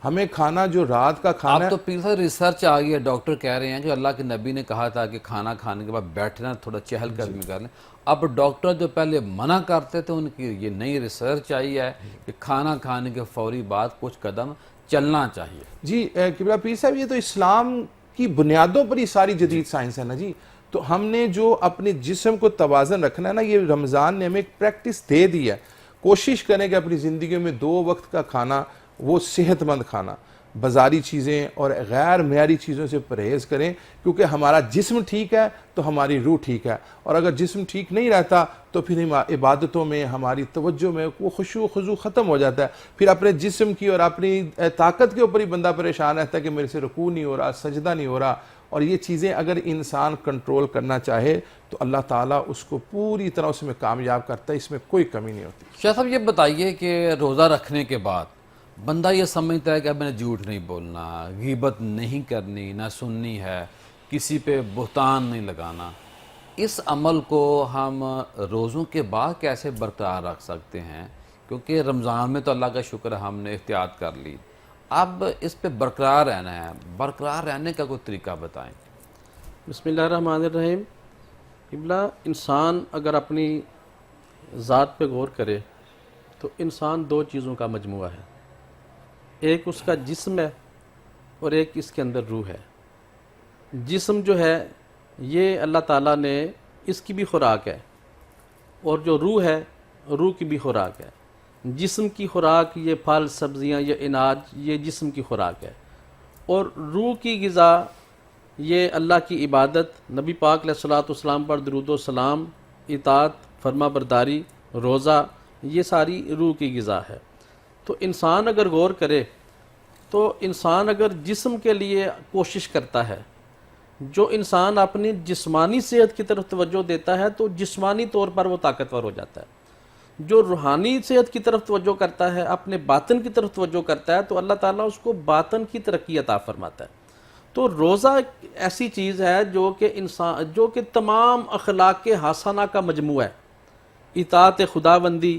ہمیں کھانا جو رات کا کھانا اب تو پیر صاحب ریسرچ آ گئی ہے، ڈاکٹر کہہ رہے ہیں کہ اللہ کے نبی نے کہا تھا کہ کھانا کھانے کے بعد بیٹھنا، تھوڑا چہل قدمی کر لیں۔ اب ڈاکٹر جو پہلے منع کرتے تھے ان کی یہ نئی ریسرچ آئی ہے کہ کھانا کھانے کے فوری بعد کچھ قدم چلنا چاہیے۔ جی قبلہ پیر صاحب، یہ تو اسلام کی بنیادوں پر ہی ساری جدید سائنس ہے نا جی۔ تو ہم نے جو اپنے جسم کو توازن رکھنا ہے نا، یہ رمضان نے ہمیں ایک پریکٹس دے دی ہے۔ کوشش کریں کہ اپنی زندگی میں 2 وقت کا کھانا، وہ صحت مند کھانا، بازاری چیزیں اور غیر معیاری چیزوں سے پرہیز کریں، کیونکہ ہمارا جسم ٹھیک ہے تو ہماری روح ٹھیک ہے، اور اگر جسم ٹھیک نہیں رہتا تو پھر عبادتوں میں، ہماری توجہ میں وہ خشوع و خضوع ختم ہو جاتا ہے۔ پھر اپنے جسم کی اور اپنی طاقت کے اوپر ہی بندہ پریشان رہتا ہے کہ میرے سے رکوع نہیں ہو رہا، سجدہ نہیں ہو رہا۔ اور یہ چیزیں اگر انسان کنٹرول کرنا چاہے تو اللہ تعالیٰ اس کو پوری طرح اس میں کامیاب کرتا ہے، اس میں کوئی کمی نہیں ہوتی۔ شاہ صاحب یہ بتائیے کہ روزہ رکھنے کے بعد بندہ یہ سمجھتا ہے کہ اب میں نے جھوٹ نہیں بولنا، غیبت نہیں کرنی، نہ سننی ہے، کسی پہ بہتان نہیں لگانا، اس عمل کو ہم روزوں کے بعد کیسے برقرار رکھ سکتے ہیں؟ کیونکہ رمضان میں تو اللہ کا شکر ہے ہم نے احتیاط کر لی، اب اس پہ برقرار رہنا ہے، برقرار رہنے کا کوئی طریقہ بتائیں۔ بسم اللہ الرحمن الرحیم۔ قبلہ، انسان اگر اپنی ذات پہ غور کرے تو انسان 2 چیزوں کا مجموعہ ہے، ایک اس کا جسم ہے اور ایک اس کے اندر روح ہے۔ جسم جو ہے یہ اللہ تعالیٰ نے اس کی بھی خوراک ہے، اور جو روح ہے روح کی بھی خوراک ہے۔ جسم کی خوراک یہ پھل سبزیاں، یہ اناج، یہ جسم کی خوراک ہے، اور روح کی غذا یہ اللہ کی عبادت، نبی پاک علیہ الصلوۃ والسلام پر درود و سلام، اطاعت، فرما برداری، روزہ، یہ ساری روح کی غذا ہے۔ تو انسان اگر غور کرے تو انسان اگر جسم کے لیے کوشش کرتا ہے، جو انسان اپنی جسمانی صحت کی طرف توجہ دیتا ہے تو جسمانی طور پر وہ طاقتور ہو جاتا ہے۔ جو روحانی صحت کی طرف توجہ کرتا ہے، اپنے باطن کی طرف توجہ کرتا ہے، تو اللہ تعالیٰ اس کو باطن کی ترقی عطا فرماتا ہے۔ تو روزہ ایک ایسی چیز ہے جو کہ تمام اخلاق حسنہ کا مجموعہ ہے، اطاعت خداوندی،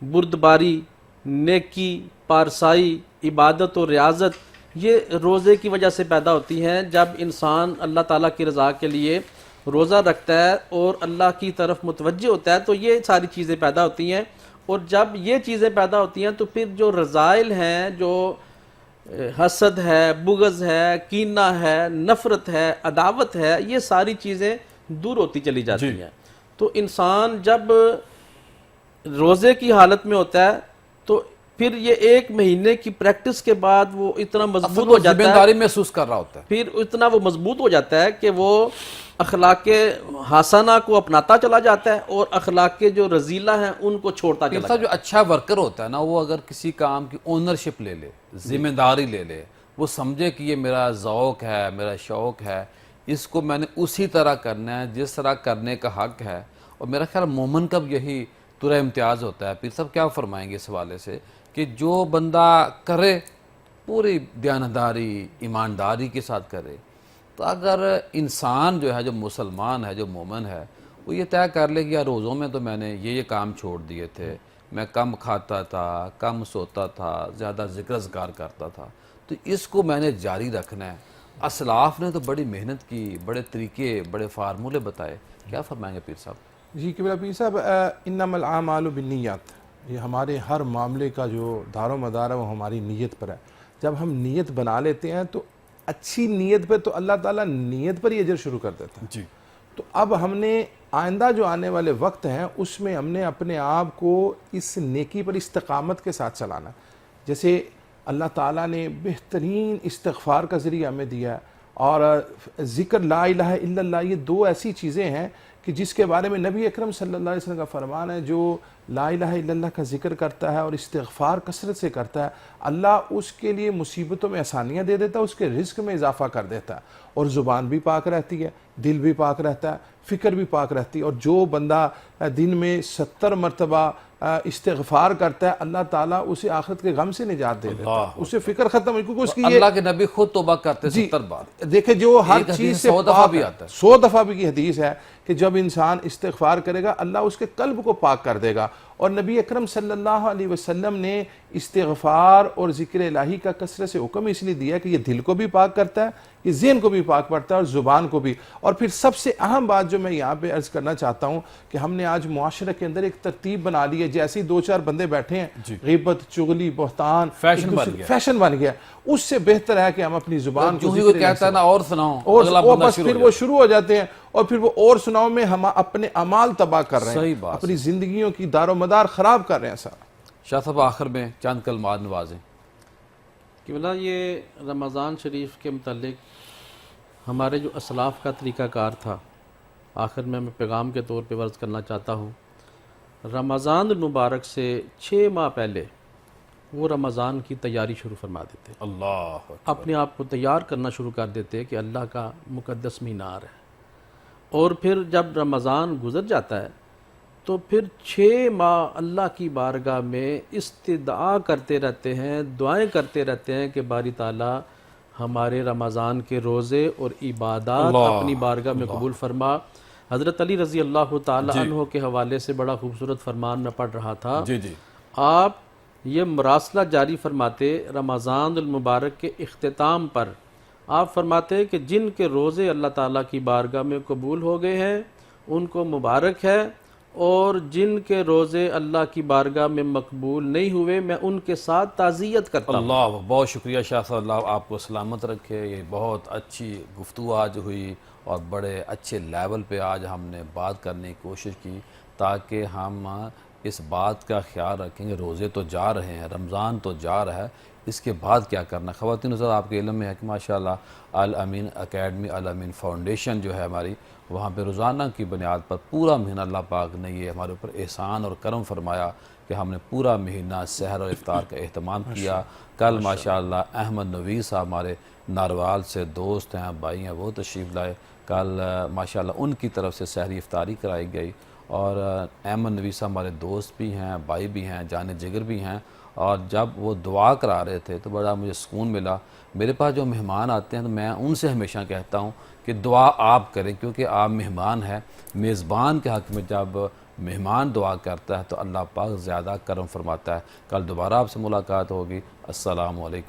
بردباری، نیکی، پارسائی، عبادت و ریاضت، یہ روزے کی وجہ سے پیدا ہوتی ہیں۔ جب انسان اللہ تعالیٰ کی رضا کے لیے روزہ رکھتا ہے اور اللہ کی طرف متوجہ ہوتا ہے تو یہ ساری چیزیں پیدا ہوتی ہیں، اور جب یہ چیزیں پیدا ہوتی ہیں تو پھر جو رذائل ہیں، جو حسد ہے، بغض ہے، کینہ ہے، نفرت ہے، عداوت ہے، یہ ساری چیزیں دور ہوتی چلی جاتی ہیں۔ تو انسان جب روزے کی حالت میں ہوتا ہے تو پھر یہ 1 مہینے کی پریکٹس کے بعد وہ اتنا مضبوط ہو جاتا ہے، ذمہ داری محسوس کر رہا ہوتا ہے، پھر اتنا وہ مضبوط ہو جاتا ہے کہ وہ اخلاق حسنہ کو اپناتا چلا جاتا ہے اور اخلاق جو رذیلہ ہیں ان کو چھوڑتا چلا پیر جاتا صاحب جو اچھا ورکر ہوتا ہے نا، وہ اگر کسی کام کی اونرشپ لے لے، ذمہ داری لے لے، وہ سمجھے کہ یہ میرا ذوق ہے، میرا شوق ہے، اس کو میں نے اسی طرح کرنا ہے جس طرح کرنے کا حق ہے. اور میرا خیال مومن کا بھی یہی ترہ امتیاز ہوتا ہے. پیر صاحب کیا فرمائیں گے اس حوالے سے کہ جو بندہ کرے پوری دیانتداری ایمانداری کے ساتھ کرے، تو اگر انسان جو ہے، جو مسلمان ہے، جو مومن ہے، وہ یہ طے کر لے کہ یار روزوں میں تو میں نے یہ کام چھوڑ دیے تھے، میں کم کھاتا تھا، کم سوتا تھا، زیادہ ذکر اذکار کرتا تھا، تو اس کو میں نے جاری رکھنا ہے. اسلاف نے تو بڑی محنت کی، بڑے طریقے، بڑے فارمولے بتائے. کیا فرمائیں گے پیر صاحب؟ جی قبلہ پیر صاحب، انما الاعمال بالنیات، یہ ہمارے ہر معاملے کا جو دار و مدار ہے وہ ہماری نیت پر ہے. جب ہم نیت بنا لیتے ہیں تو اچھی نیت پہ تو اللہ تعالیٰ نیت پر ہی اجر شروع کر دیتا ہے. جی. تو اب ہم نے آئندہ جو آنے والے وقت ہیں اس میں ہم نے اپنے آپ کو اس نیکی پر استقامت کے ساتھ چلانا. جیسے اللہ تعالیٰ نے بہترین استغفار کا ذریعہ ہمیں دیا ہے، اور ذکر لا الہ الا اللہ، یہ دو ایسی چیزیں ہیں کہ جس کے بارے میں نبی اکرم صلی اللہ علیہ وسلم کا فرمان ہے، جو لا الہ الا اللہ کا ذکر کرتا ہے اور استغفار کثرت سے کرتا ہے، اللہ اس کے لیے مصیبتوں میں آسانیاں دے دیتا ہے، اس کے رزق میں اضافہ کر دیتا ہے، اور زبان بھی پاک رہتی ہے، دل بھی پاک رہتا ہے، فکر بھی پاک رہتی ہے. اور جو بندہ دن میں 70 مرتبہ استغفار کرتا ہے، اللہ تعالیٰ اسے آخرت کے غم سے نجات دے دیتا ہے، اسے فکر ختم ہے. کیونکہ اس کی اللہ کے نبی خود توبہ کرتے 70 بار. دیکھیں جو ہر ایک حدیث چیز سے 100 دفعہ پاک بھی ہے، آتا ہے. 100 دفعہ بھی کی حدیث ہے کہ جب انسان استغفار کرے گا اللہ اس کے قلب کو پاک کر دے گا. اور نبی اکرم صلی اللہ علیہ وسلم نے استغفار اور ذکر الہی کا کثرت سے حکم اس لیے دیا کہ یہ دل کو بھی پاک کرتا ہے، یہ ذہن کو بھی پاک پڑتا ہے، اور زبان کو بھی. اور پھر سب سے اہم بات جو میں یہاں پہ عرض کرنا چاہتا ہوں کہ ہم نے آج معاشرے کے اندر ایک ترتیب بنا لی ہے، جیسے 2-4 بندے بیٹھے ہیں، غیبت، چغلی، بہتان، فیشن بن گیا. اس سے بہتر ہے کہ ہم اپنی زبان کو جو کہتا ہے نا اور سناؤ، اور بس پھر وہ شروع ہو جاتے ہیں، اور پھر وہ اور سناؤ میں ہم اپنے اعمال تباہ کر رہے ہیں، اپنی زندگیوں کی دار و مدار خراب کر رہے ہیں. سر شاہ صاحب آخر میں چند کلمات نوازیں. کہ بلا یہ رمضان شریف کے متعلق ہمارے جو اسلاف کا طریقہ کار تھا، آخر میں پیغام کے طور پہ عرض کرنا چاہتا ہوں. رمضان المبارک سے 6 ماہ پہلے وہ رمضان کی تیاری شروع فرما دیتے، اللہ اپنے آپ کو تیار کرنا شروع کر دیتے کہ اللہ کا مقدس مینار ہے. اور پھر جب رمضان گزر جاتا ہے تو پھر 6 ماہ اللہ کی بارگاہ میں استدعا کرتے رہتے ہیں، دعائیں کرتے رہتے ہیں کہ باری تعالیٰ ہمارے رمضان کے روزے اور عبادات اپنی بارگاہ میں قبول فرما. حضرت علی رضی اللہ تعالیٰ عنہ کے حوالے سے بڑا خوبصورت فرمان میں پڑھ رہا تھا. آپ یہ مراسلہ جاری فرماتے رمضان المبارک کے اختتام پر. آپ فرماتے کہ جن کے روزے اللہ تعالیٰ کی بارگاہ میں قبول ہو گئے ہیں ان کو مبارک ہے، اور جن کے روزے اللہ کی بارگاہ میں مقبول نہیں ہوئے میں ان کے ساتھ تعزیت کرتا ہوں. اللہ بہت شکریہ شاہ صاحب، اللہ آپ کو سلامت رکھے. یہ بہت اچھی گفتگو آج ہوئی اور بڑے اچھے لیول پہ آج ہم نے بات کرنے کی کوشش کی تاکہ ہم اس بات کا خیال رکھیں کہ روزے تو جا رہے ہیں، رمضان تو جا رہا ہے، اس کے بعد کیا کرنا. خواتین حضرات آپ کے علم میں ہے کہ ماشاءاللہ الامین اکیڈمی، الامین فاؤنڈیشن جو ہے ہماری، وہاں پہ روزانہ کی بنیاد پر پورا مہینہ اللہ پاک نے یہ ہمارے اوپر احسان اور کرم فرمایا کہ ہم نے پورا مہینہ سحر اور افطار کا اہتمام کیا. کل ماشاءاللہ احمد نویس صاحب ہمارے ناروال سے دوست ہیں، بھائی ہیں، وہ تشریف لائے. کل ماشاءاللہ ان کی طرف سے سحری افطاری کرائی گئی. اور احمد نویس صاحب ہمارے دوست بھی ہیں، بھائی بھی ہیں، جان جگر بھی ہیں. اور جب وہ دعا کرا رہے تھے تو بڑا مجھے سکون ملا. میرے پاس جو مہمان آتے ہیں تو میں ان سے ہمیشہ کہتا ہوں کہ دعا آپ کریں، کیونکہ آپ مہمان ہیں. میزبان کے حق میں جب مہمان دعا کرتا ہے تو اللہ پاک زیادہ کرم فرماتا ہے. کل دوبارہ آپ سے ملاقات ہوگی. السلام علیکم.